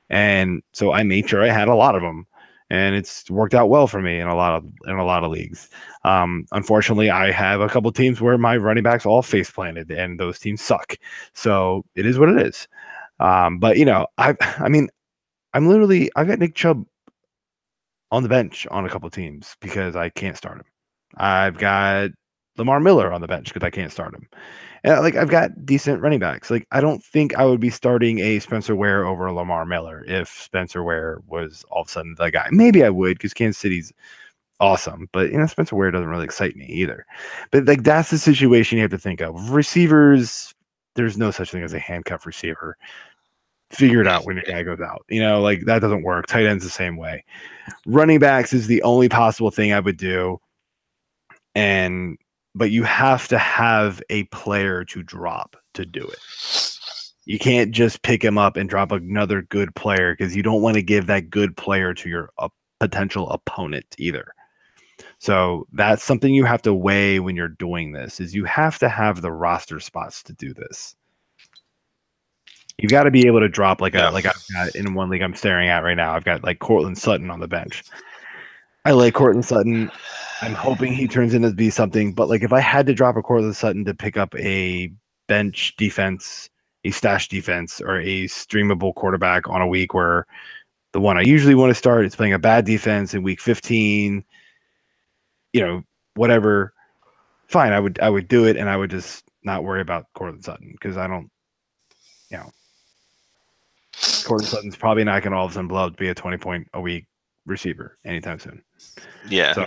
And so I made sure I had a lot of them, and it's worked out well for me in a lot of leagues. Unfortunately, I have a couple teams where my running backs all face planted, and those teams suck. So it is what it is. But I've got Nick Chubb on the bench on a couple teams because I can't start him. I've got Lamar Miller on the bench because I can't start him. And I've got decent running backs. I don't think I would be starting a Spencer Ware over Lamar Miller if Spencer Ware was all of a sudden the guy. Maybe I would because Kansas City's awesome, but Spencer Ware doesn't really excite me either. But that's the situation you have to think of. Receivers, there's no such thing as a handcuff receiver. Figure it out when your guy goes out. Like that doesn't work. Tight ends the same way. Running backs is the only possible thing I would do. But you have to have a player to drop to do it. You can't just pick him up and drop another good player because you don't want to give that good player to your potential opponent either. So that's something you have to weigh when you're doing this, is you have to have the roster spots to do this. You've got to be able to drop like I've got in one league I'm staring at right now. I've got like Cortland Sutton on the bench. I like Cortland Sutton. I'm hoping he turns into be something. But like if I had to drop a Cortland Sutton to pick up a bench defense, a stash defense, or a streamable quarterback on a week where the one I usually want to start is playing a bad defense in week 15, whatever, fine, I would do it, and I would just not worry about Cortland Sutton because I don't, Cortland Sutton's probably not going to all of a sudden blow up to be a 20-point a week receiver anytime soon. Yeah, so,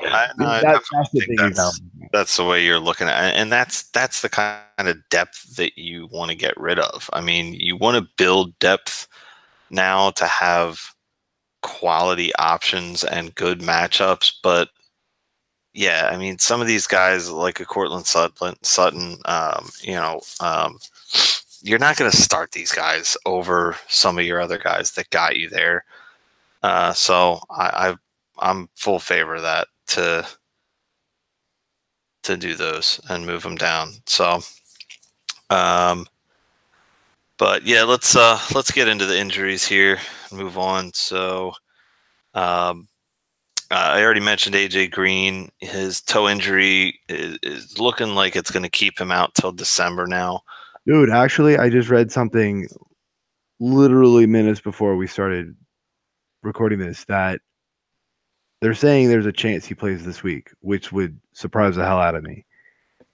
that's the way you're looking at it. And that's the kind of depth that you want to get rid of. I mean, you want to build depth now to have quality options and good matchups, but yeah, I mean, some of these guys like a Cortland Sutton, you're not going to start these guys over some of your other guys that got you there. So I'm full favor of that to do those and move them down. So, but yeah, let's get into the injuries here and move on. So, I already mentioned A.J. Green. His toe injury is looking like it's going to keep him out till December now. Dude, actually, I just read something literally minutes before we started recording this that they're saying there's a chance he plays this week, which would surprise the hell out of me.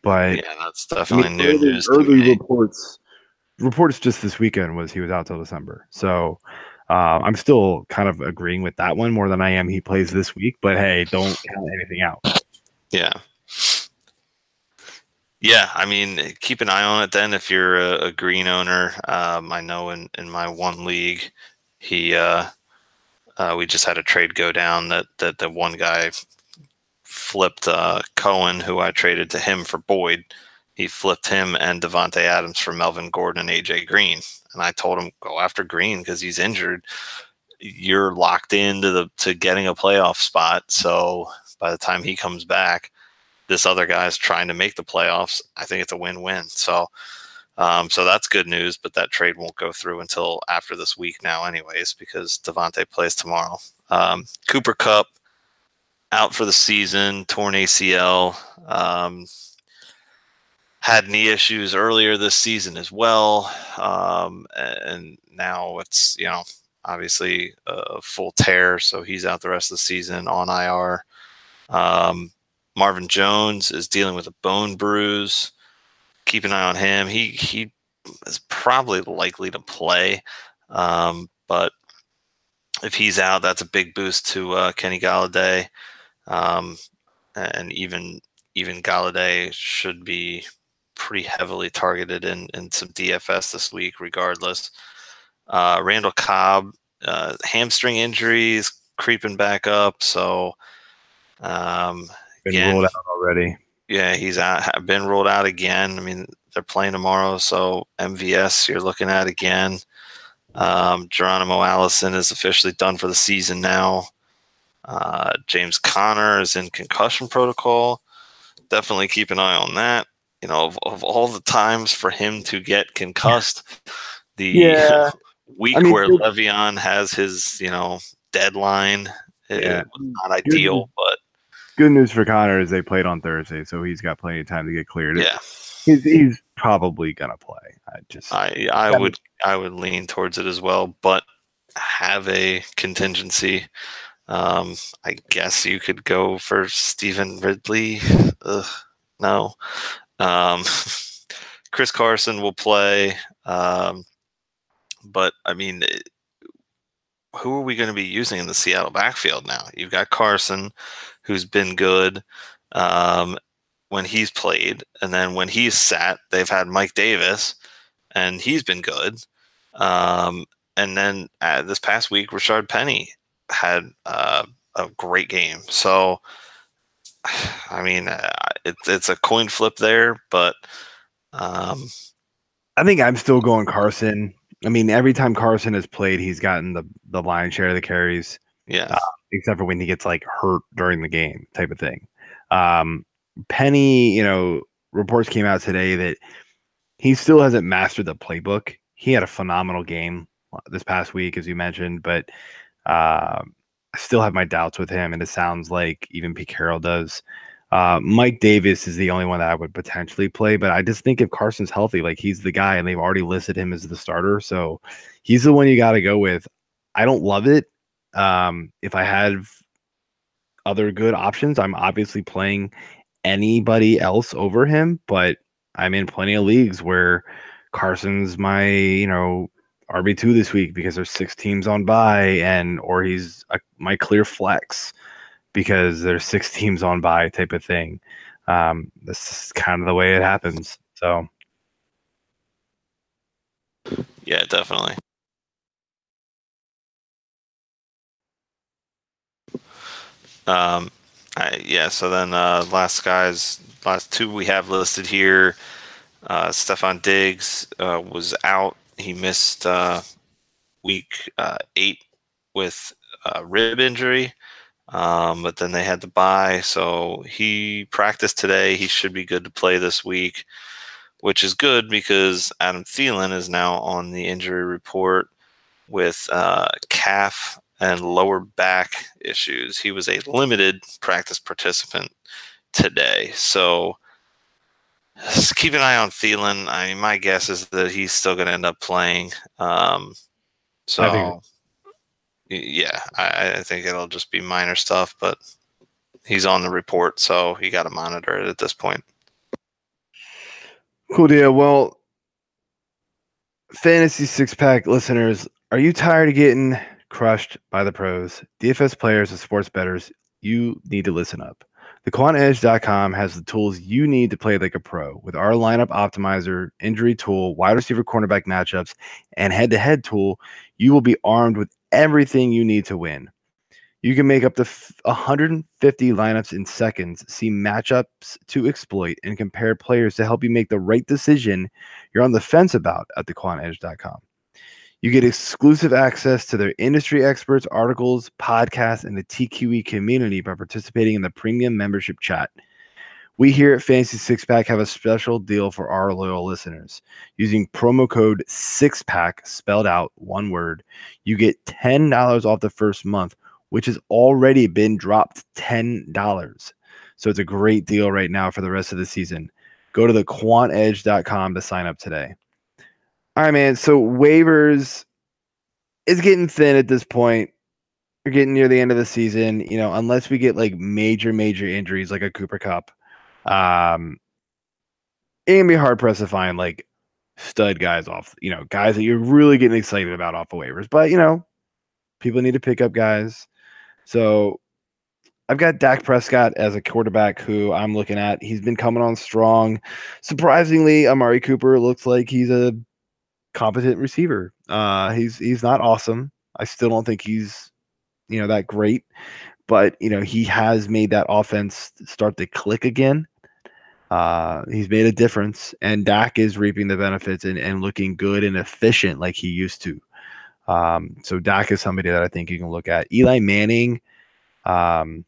But yeah, that's definitely new news. Early reports just this weekend was he was out till December. So I'm still kind of agreeing with that one more than I am he plays this week. But hey, don't count anything out. Yeah. Yeah, I mean, keep an eye on it then if you're a Green owner. I know in my one league, we just had a trade go down that the one guy flipped Cohen, who I traded to him for Boyd. He flipped him and Devontae Adams for Melvin Gordon and A.J. Green. And I told him, go after Green because he's injured. You're locked into to getting a playoff spot. So by the time he comes back, this other guy's trying to make the playoffs. I think it's a win-win. So that's good news, but that trade won't go through until after this week now anyways, because Devontae plays tomorrow. Cooper Kupp out for the season, torn ACL, had knee issues earlier this season as well. And now it's, obviously a full tear. So he's out the rest of the season on IR. Marvin Jones is dealing with a bone bruise. Keep an eye on him. He is probably likely to play, but if he's out, that's a big boost to Kenny Galladay, and even Galladay should be pretty heavily targeted in some DFS this week, regardless. Randall Cobb, hamstring injuries creeping back up, so. Been ruled out already. Yeah, he's been ruled out again. I mean, they're playing tomorrow, so MVS you're looking at again. Geronimo Allison is officially done for the season now. James Conner is in concussion protocol. Definitely keep an eye on that. Of all the times for him to get concussed, the week where Le'Veon has his, deadline, it was not ideal, but. Good news for Connor is they played on Thursday, so he's got plenty of time to get cleared. Yeah, he's probably gonna play. I would lean towards it as well, but have a contingency. I guess you could go for Stephen Ridley. No. Chris Carson will play, but I mean, who are we going to be using in the Seattle backfield now? You've got Carson, who's been good when he's played, and then when he's sat, they've had Mike Davis, and he's been good. And then this past week, Rashard Penny had a great game. So, I mean, it's a coin flip there, but I think I'm still going Carson. I mean, every time Carson has played, he's gotten the lion's share of the carries. Yeah. Except for when he gets like hurt during the game type of thing. Penny, reports came out today that he still hasn't mastered the playbook. He had a phenomenal game this past week, as you mentioned, but I still have my doubts with him, and it sounds like even Pete Carroll does. Mike Davis is the only one that I would potentially play, but I just think if Carson's healthy, like he's the guy, and they've already listed him as the starter, so he's the one you got to go with. I don't love it. If I have other good options, I'm obviously playing anybody else over him, but I'm in plenty of leagues where Carson's my, RB2 this week because there's 6 teams on bye, or he's my clear flex because there's 6 teams on bye type of thing. This is kind of the way it happens. So, yeah, definitely. So then last 2 we have listed here. Stefon Diggs was out. He missed week 8 with rib injury, but then they had to bye. So he practiced today. He should be good to play this week, which is good because Adam Thielen is now on the injury report with calf and lower back issues. He was a limited practice participant today. So just keep an eye on Thielen. I mean, my guess is that he's still going to end up playing. I think it'll just be minor stuff, but he's on the report, so you got to monitor it at this point. Cool deal. Well, Fantasy Six-Pack listeners, are you tired of getting crushed by the pros? DFS players and sports bettors, you need to listen up. TheQuantEdge.com has the tools you need to play like a pro. With our lineup optimizer, injury tool, wide receiver cornerback matchups, and head-to-head tool, you will be armed with everything you need to win. You can make up to 150 lineups in seconds, see matchups to exploit, and compare players to help you make the right decision you're on the fence about at TheQuantEdge.com. You get exclusive access to their industry experts, articles, podcasts, and the TQE community by participating in the premium membership chat. We here at Fantasy Six-Pack have a special deal for our loyal listeners. Using promo code SIXPACK, spelled out one word, you get $10 off the first month, which has already been dropped $10. So it's a great deal right now for the rest of the season. Go to thequantedge.com to sign up today. All right, man. So waivers is getting thin at this point. We're getting near the end of the season, unless we get like major injuries like a Cooper Kupp. It can be hard pressed to find like stud guys off, guys that you're really getting excited about off of waivers. But, people need to pick up guys. So I've got Dak Prescott as a quarterback who I'm looking at. He's been coming on strong. Surprisingly, Amari Cooper looks like he's a competent receiver. He's not awesome. I still don't think he's, that great. But, he has made that offense start to click again. He's made a difference. And Dak is reaping the benefits and looking good and efficient like he used to. So Dak is somebody that I think you can look at. Eli Manning had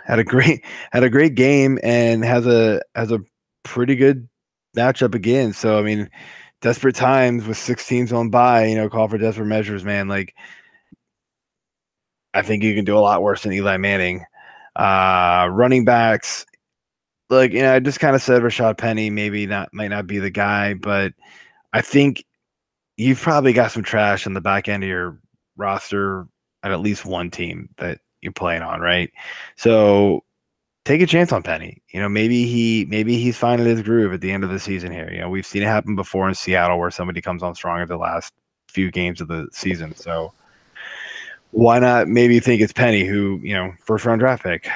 a great game and has a pretty good matchup again. So I mean, desperate times with 6 teams on bye, call for desperate measures, man. Like I think you can do a lot worse than Eli Manning. Running backs, like I just kind of said Rashad Penny might not be the guy, but I think you've probably got some trash on the back end of your roster at least one team that you're playing on, right? So take a chance on Penny. Maybe he's finding his groove at the end of the season here. We've seen it happen before in Seattle where somebody comes on strong at the last few games of the season. So why not maybe think it's Penny who, first round draft pick.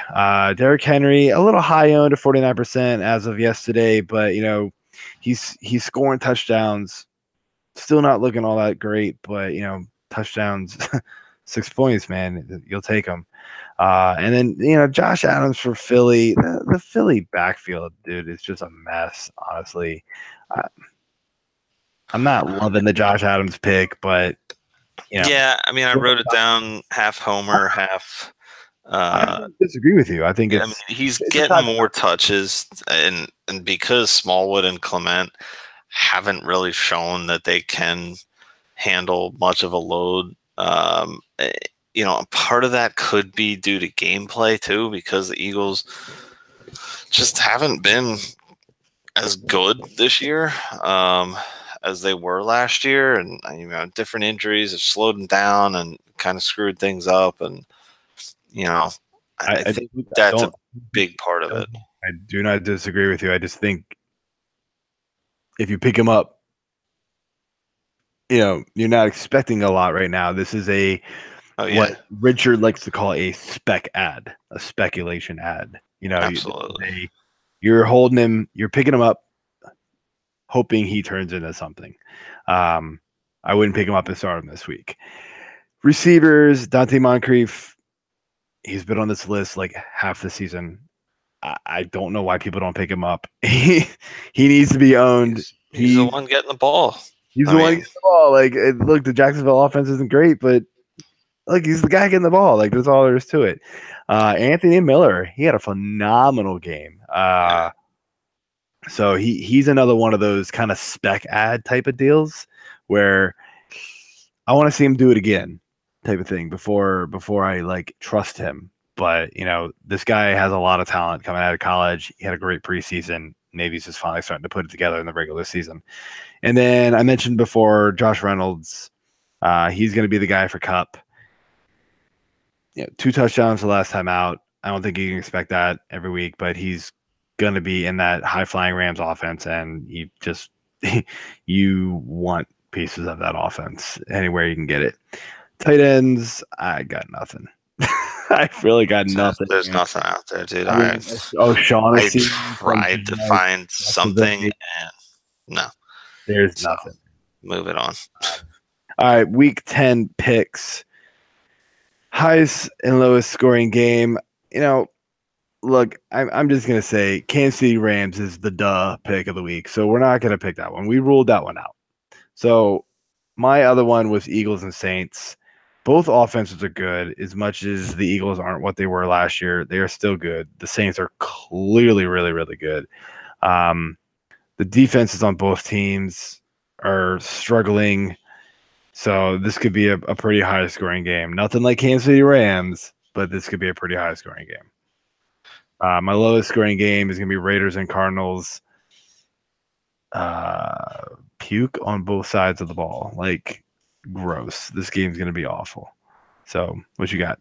Derrick Henry, a little high owned at 49% as of yesterday, but he's scoring touchdowns. Still not looking all that great, but touchdowns, 6 points, man, you'll take them. And then Josh Adams for Philly. The Philly backfield, dude, is just a mess. Honestly, I'm not loving the Josh Adams pick, but yeah, I mean, I wrote it down half homer, half. I don't disagree with you. I think he's getting more touches, and because Smallwood and Clement haven't really shown that they can handle much of a load. Part of that could be due to gameplay too, because the Eagles just haven't been as good this year as they were last year, and different injuries have slowed them down and kind of screwed things up, and I think that's a big part of it. I do not disagree with you. I just think if you pick him up, you're not expecting a lot right now. This is what Richard likes to call a spec ad, a speculation ad. Absolutely. You're holding him, you're picking him up, hoping he turns into something. I wouldn't pick him up and start him this week. Receivers, Donte Moncrief. He's been on this list like half the season. I don't know why people don't pick him up. He needs to be owned. He's the one getting the ball. He's the one getting the ball. Like, look, the Jacksonville offense isn't great, but look, he's the guy getting the ball. Like, that's all there is to it. Anthony Miller, he had a phenomenal game. So he's another one of those kind of spec ad type of deals where I want to see him do it again, type of thing before I trust him. But this guy has a lot of talent coming out of college. He had a great preseason. Maybe he's just finally starting to put it together in the regular season. And then I mentioned before Josh Reynolds. He's going to be the guy for Cup. 2 touchdowns the last time out. I don't think you can expect that every week, but he's going to be in that high-flying Rams offense, and you want pieces of that offense anywhere you can get it. Tight ends, I got nothing. I really got nothing. There's nothing out there, dude. Shaughnessy. I tried to find something, and no. There's nothing. Move it on. All right, week 10 picks. Highest and lowest scoring game. Look, I'm just going to say Kansas City Rams is the pick of the week, so we're not going to pick that one. We ruled that one out. So my other one was Eagles and Saints. Both offenses are good. As much as the Eagles aren't what they were last year, they are still good. The Saints are clearly really, really good. The defenses on both teams are struggling. So this could be a pretty high-scoring game. Nothing like Kansas City Rams, but this could be a pretty high-scoring game. My lowest-scoring game is going to be Raiders and Cardinals. Puke on both sides of the ball. Like, gross. This game's going to be awful. So, what you got?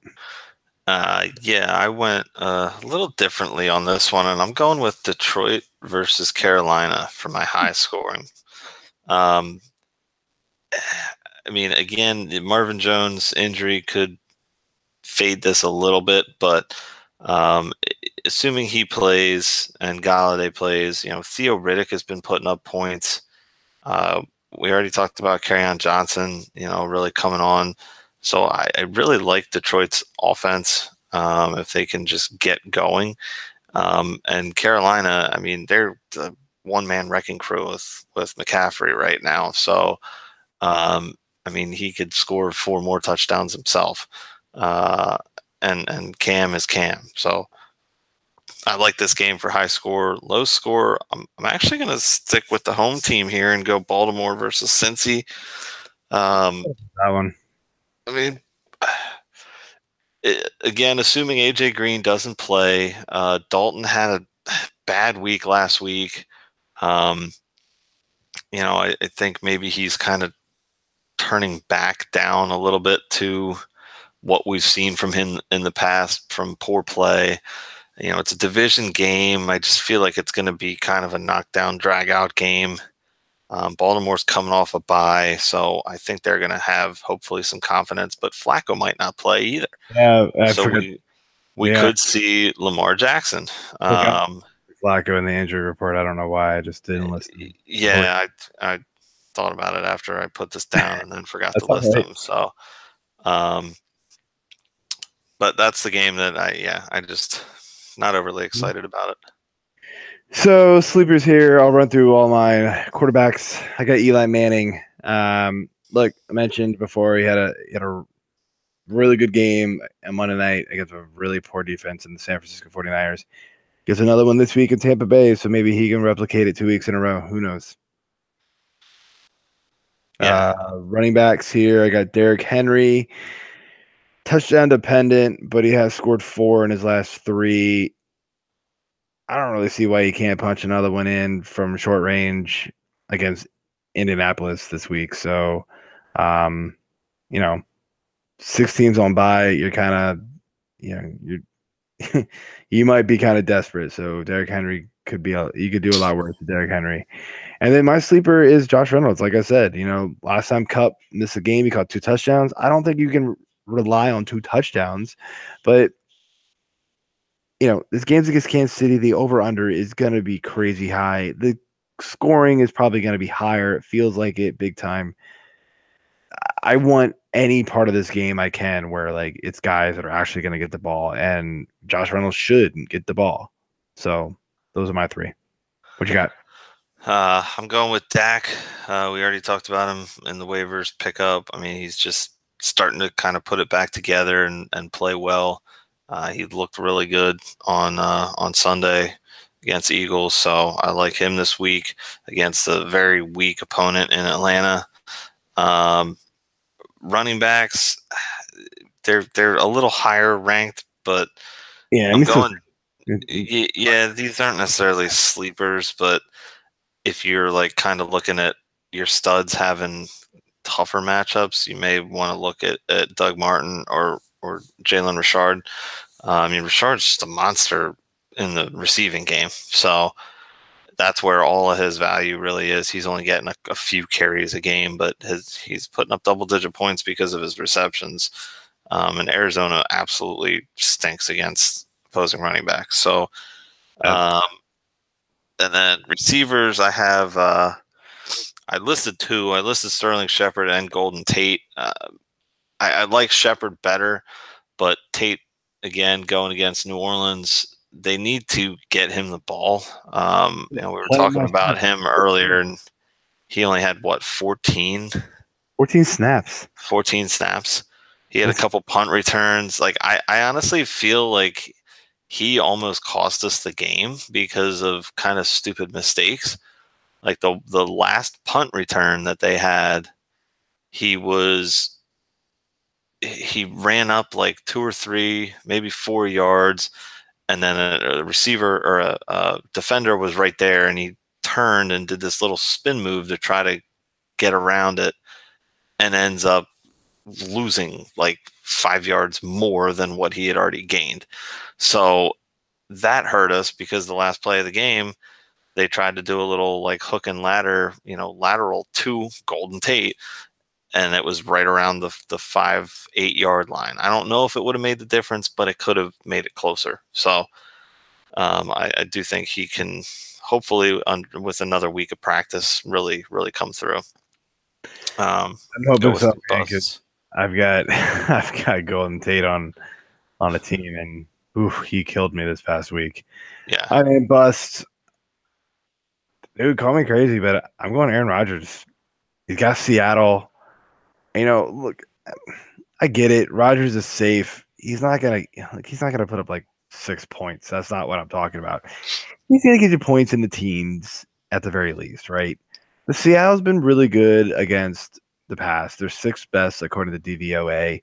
I went a little differently on this one, and I'm going with Detroit versus Carolina for my high scoring. Again, the Marvin Jones injury could fade this a little bit, but assuming he plays and Galladay plays, Theo Riddick has been putting up points. We already talked about Kerryon Johnson, really coming on. So I really like Detroit's offense if they can just get going. And Carolina, they're the one-man wrecking crew with McCaffrey right now. So, he could score 4 more touchdowns himself. And Cam is Cam. So I like this game for high score. Low score, I'm actually going to stick with the home team here and go Baltimore versus Cincy. That one. Again, assuming A.J. Green doesn't play, Dalton had a bad week last week. I think maybe he's kind of turning back down a little bit to what we've seen from him in the past from poor play. It's a division game. I just feel like it's going to be kind of a knockdown, drag-out game. Baltimore's coming off a bye, so I think they're going to have hopefully some confidence, but Flacco might not play either. Yeah, we could see Lamar Jackson. Flacco Flacco in the injury report. I don't know why. I just didn't listen. Yeah, I thought about it after I put this down and then forgot to That's list all right. them. So, but that's the game that I just not overly excited about it. So sleepers here. I'll run through all my quarterbacks. I got Eli Manning. Look, I mentioned before he had a really good game on Monday night against a really poor defense in the San Francisco 49ers. Gets another one this week in Tampa Bay, so maybe he can replicate it 2 weeks in a row. Who knows? Yeah. Running backs here. I got Derrick Henry. Touchdown dependent, but he has scored 4 in his last 3. I don't really see why he can't punch another one in from short range against Indianapolis this week. So, 6 teams on bye, you're kind of, you're you might be kind of desperate. So Derrick Henry you could do a lot worse with Derrick Henry. And then my sleeper is Josh Reynolds. Like I said, last time Kupp missed a game, he caught 2 touchdowns. I don't think you can rely on 2 touchdowns, but this game's against Kansas City. The over-under is going to be crazy high. The scoring is probably going to be higher. It feels like it big time. I want any part of this game I can where it's guys that are actually going to get the ball, and Josh Reynolds should get the ball. So those are my 3. What you got? I'm going with Dak. We already talked about him in the waivers pickup. I mean, he's just starting to kind of put it back together and play well. He looked really good on Sunday against Eagles, so I like him this week against a very weak opponent in Atlanta. Running backs, they're a little higher ranked, but I'm going. Yeah, these aren't necessarily sleepers, but if you're kind of looking at your studs having tougher matchups, you may want to look at Doug Martin or Jalen Richard. I mean, Richard's just a monster in the receiving game, so that's where all of his value really is. He's only getting a few carries a game, but he's putting up double-digit points because of his receptions. And Arizona absolutely stinks against opposing running backs. So, and then receivers, I have I listed 2. I listed Sterling Shepard and Golden Tate. I like Shepard better, but Tate, again, going against New Orleans, they need to get him the ball. We were talking about him earlier, and he only had 14 snaps. 14 snaps. He had a couple punt returns. I honestly feel like he almost cost us the game because of kind of stupid mistakes. Like the last punt return that they had, he ran up 2 or 3, maybe 4 yards. And then a receiver or a defender was right there, and he turned and did this little spin move to try to get around it, and ends up losing 5 yards more than what he had already gained. So that hurt us because the last play of the game, they tried to do a little hook and ladder, lateral to Golden Tate, and it was right around the 5-8 yard line. I don't know if it would have made the difference, but it could have made it closer. So I do think he can hopefully, with another week of practice, really, really come through. I'm hoping so. I've got Golden Tate on a team, and he killed me this past week. Yeah, I mean, bust. Dude, call me crazy, but I'm going Aaron Rodgers. He's got Seattle. Look, I get it. Rodgers is safe. He's not gonna put up 6 points. That's not what I'm talking about. He's gonna get you points in the teens at the very least, right? The Seattle's been really good against the pass. They're 6th best according to DVOA.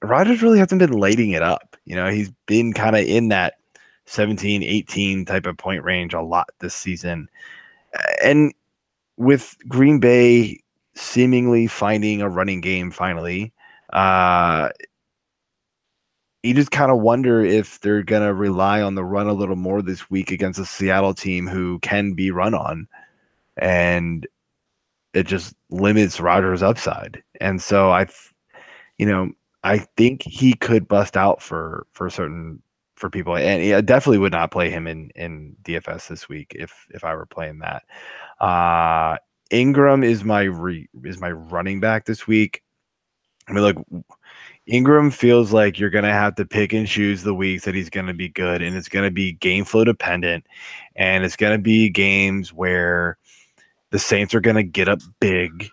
Rodgers really hasn't been lighting it up. He's been kind of in that 17, 18 type of point range a lot this season. And with Green Bay seemingly finding a running game finally, you just kind of wonder if they're going to rely on the run a little more this week against a Seattle team who can be run on, and it just limits Rodgers' upside. And so I think he could bust out for for people, and I definitely would not play him in DFS this week if I were playing that. Ingram is my running back this week. I mean, look, Ingram feels like you're going to have to pick and choose the weeks that he's going to be good, and it's going to be game flow dependent, and it's going to be games where the Saints are going to get up big,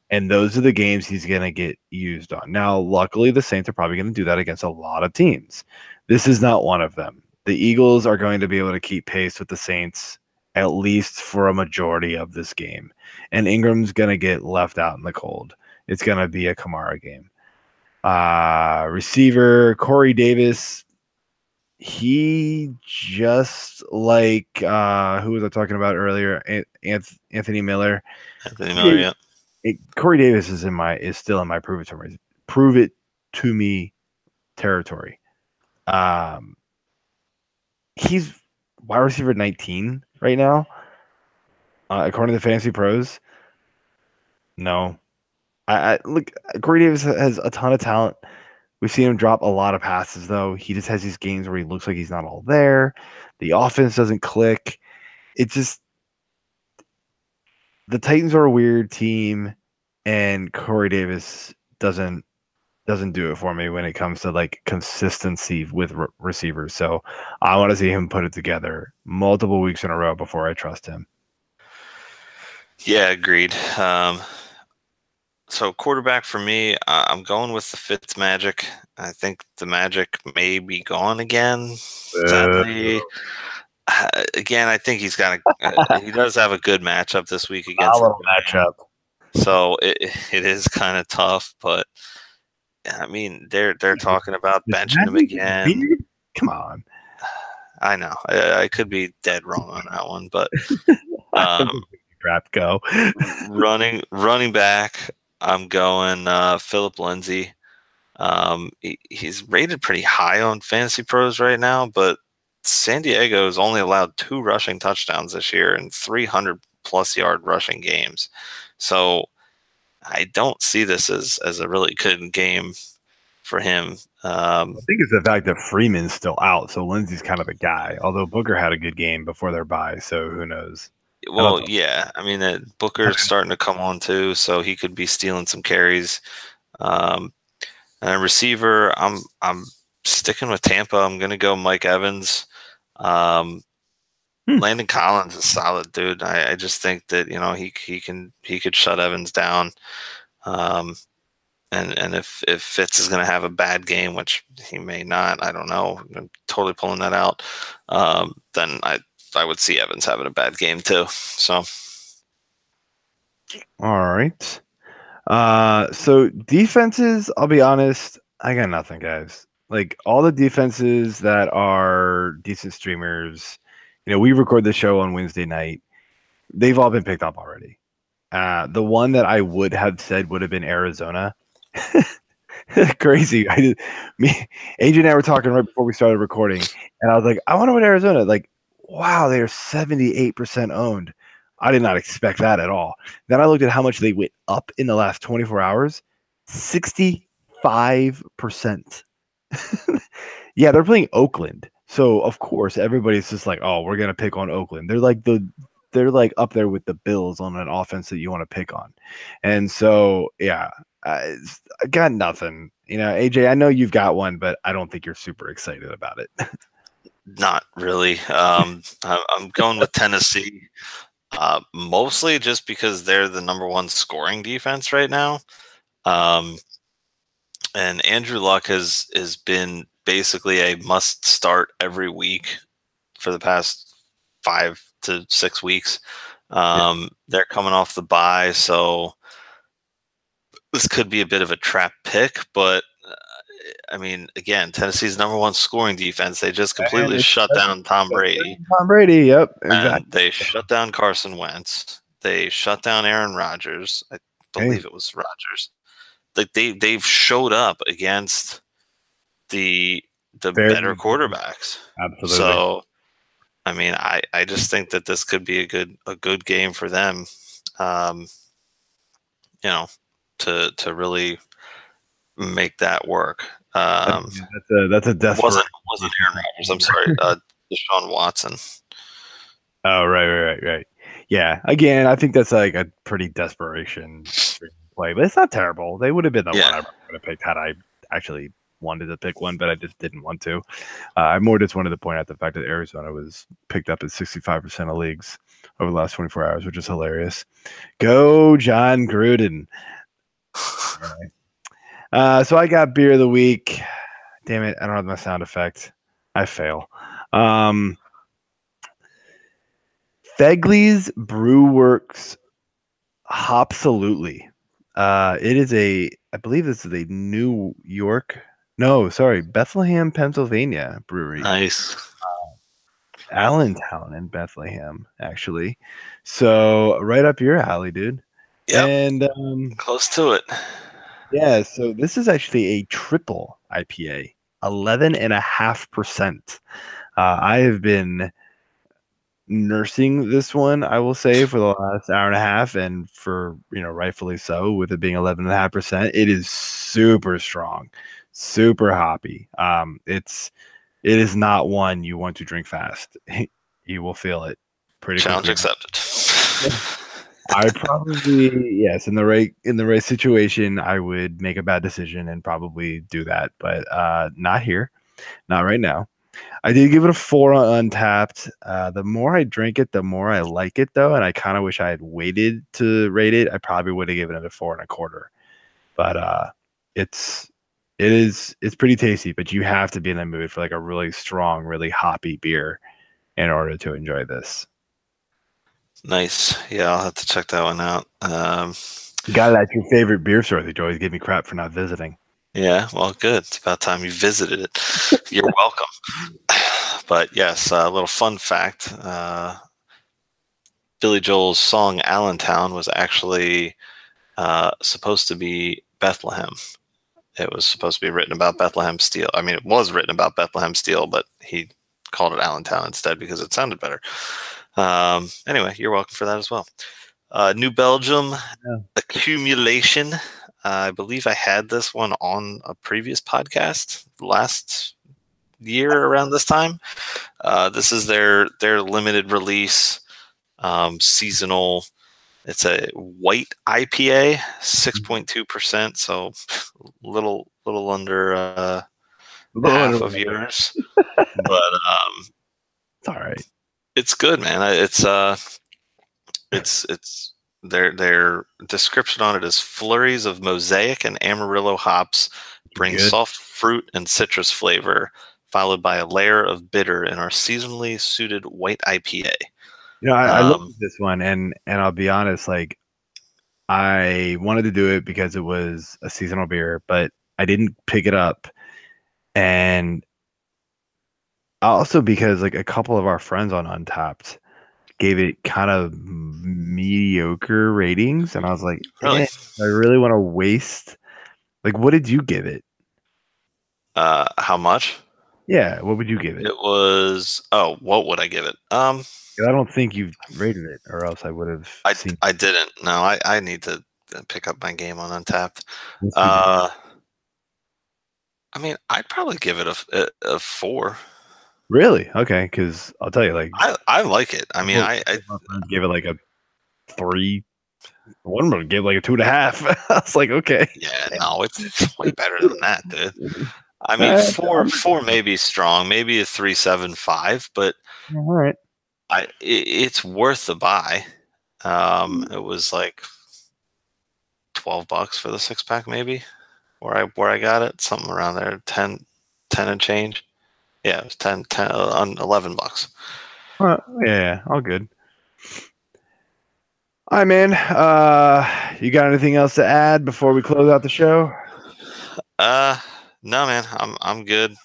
and those are the games he's going to get used on. Now, luckily, the Saints are probably going to do that against a lot of teams. This is not one of them. The Eagles are going to be able to keep pace with the Saints at least for a majority of this game, and Ingram's going to get left out in the cold. It's going to be a Kamara game. Receiver Corey Davis, he just like who was I talking about earlier? Anthony Miller. Anthony Miller, yeah. Corey Davis is still in my prove it to me territory. He's wide receiver 19 right now, according to Fantasy Pros. No. I look, Corey Davis has a ton of talent. We've seen him drop a lot of passes, though. He just has these games where he looks like he's not all there. The offense doesn't click. It's just the Titans are a weird team, and Corey Davis doesn't do it for me when it comes to like consistency with receivers. So I want to see him put it together multiple weeks in a row before I trust him. Yeah, agreed. So quarterback for me, I'm going with the Fitz magic. I think the magic may be gone again. Sadly, again, I think he's got he does have a good matchup this week against the matchup. So it is kind of tough, but I mean they're talking about benching him again. Come on, I know I could be dead wrong on that one, but go running back. I'm going Phillip Lindsey. He's rated pretty high on Fantasy Pros right now, but San Diego has only allowed 2 rushing touchdowns this year in 300-plus yard rushing games. So I don't see this as a really good game for him. I think it's the fact that Freeman's still out, so Lindsey's kind of the guy, although Booker had a good game before their bye, so who knows? Well, yeah. I mean, Booker's starting to come on too, so he could be stealing some carries. And a receiver, I'm sticking with Tampa. I'm going to go Mike Evans. Landon Collins is solid, dude. I just think that he could shut Evans down. And if Fitz is going to have a bad game, which he may not, I don't know. I'm totally pulling that out. Then I would see Evans having a bad game too. So, all right. So defenses, I'll be honest, I got nothing, guys. Like all the defenses that are decent streamers, we record the show on Wednesday night. They've all been picked up already. The one that I would have said would have been Arizona. Crazy. AJ and I were talking right before we started recording, and I was like, I wonder what Arizona, like, wow, they are 78% owned. I did not expect that at all. Then I looked at how much they went up in the last 24 hours. 65%. Yeah, they're playing Oakland. So, of course, everybody's just like, oh, we're going to pick on Oakland. They're like up there with the Bills on an offense that you want to pick on. And so, yeah, I got nothing. AJ, I know you've got one, but I don't think you're super excited about it. Not really. I'm going with Tennessee, mostly just because they're the number 1 scoring defense right now. And Andrew Luck has been basically a must start every week for the past 5 to 6 weeks. They're coming off the bye, so this could be a bit of a trap pick, but I mean, again, Tennessee's number 1 scoring defense. They just completely shut down Tom Brady. Tom Brady, yep. Exactly. And they shut down Carson Wentz. They shut down Aaron Rodgers. I believe it was Rodgers. Like they've showed up against the better quarterbacks. Absolutely. So, I mean, I just think that this could be a good game for them. To really make that work. That's a desperate. Wasn't Aaron Rodgers. I'm sorry, Deshaun Watson. Oh, right. Yeah, again, I think that's like a pretty desperation play, but it's not terrible. They would have been the one I would have picked had I actually wanted to pick one, but I just didn't want to. I more just wanted to point out the fact that Arizona was picked up in 65% of leagues over the last 24 hours, which is hilarious. Go, John Gruden. So I got beer of the week. Damn it, I don't have my sound effect. I fail. Fegley's Brewworks Hopsalutely. It is I believe this is a New York. No, sorry, Bethlehem, Pennsylvania brewery. Nice. Allentown in Bethlehem, actually. So right up your alley, dude. Yeah. And close to it. Yeah, so this is actually a triple IPA, 11.5%. I have been nursing this one, I will say, for the last hour and a half, and for rightfully so, with it being 11.5%. It is super strong, super hoppy. It is not one you want to drink fast. You will feel it pretty challenge quickly. Accepted. I probably, yes, in the right situation, I would make a bad decision and probably do that, but not here, not right now. I did give it a 4 on Untapped. The more I drink it, the more I like it, though, and I kind of wish I had waited to rate it. I probably would have given it a 4.25. But it's pretty tasty. But you have to be in the mood for like a really strong, really hoppy beer in order to enjoy this. Nice. Yeah, I'll have to check that one out. You got it at your favorite beer store that you always give me crap for not visiting. Yeah, well, good. It's about time you visited it. You're welcome. But yes, a little fun fact. Billy Joel's song Allentown was actually supposed to be Bethlehem. It was supposed to be written about Bethlehem Steel. I mean, it was written about Bethlehem Steel, but he called it Allentown instead because it sounded better. Anyway, you're welcome for that as well. New Belgium Accumulation. I believe I had this one on a previous podcast last year around this time. This is their limited release seasonal. It's a white IPA, 6.2%, so little under half of yours. But it's all right. It's good, man. It's their description on it is flurries of mosaic and Amarillo hops bring soft fruit and citrus flavor, followed by a layer of bitter in our seasonally suited white IPA. I love this one, and I'll be honest, like I wanted to do it because it was a seasonal beer, but I didn't pick it up, and also because like a couple of our friends on Untapped gave it kind of mediocre ratings, and I was like, really? I really want to waste. Like, what did you give it? How much? Yeah, what would you give it? It was. Oh, what would I give it? I don't think you rated it, or else I would have. I didn't. No, I need to pick up my game on Untapped. I mean, I'd probably give it a 4. Really? Okay, because I'll tell you, like I like it. I mean, I gave it like a 3. One of them gave like a 2.5. I was like, okay. Yeah, no, it's way better than that, dude. I mean, 4 may be strong, maybe a 3.75, but all right. It's worth the buy. It was like $12 for the 6-pack, maybe where I got it, something around there, 10 and change. Yeah, it was 10 on $11. Yeah, all good. All right, man. You got anything else to add before we close out the show? No, man. I'm good.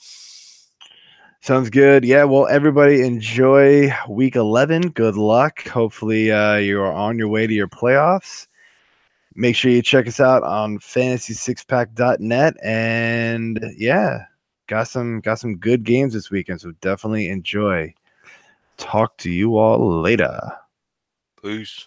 Sounds good. Yeah, well, everybody enjoy week 11. Good luck. Hopefully you are on your way to your playoffs. Make sure you check us out on fantasy6pack.net. And yeah, got some good games this weekend, so definitely enjoy. Talk to you all later. Peace.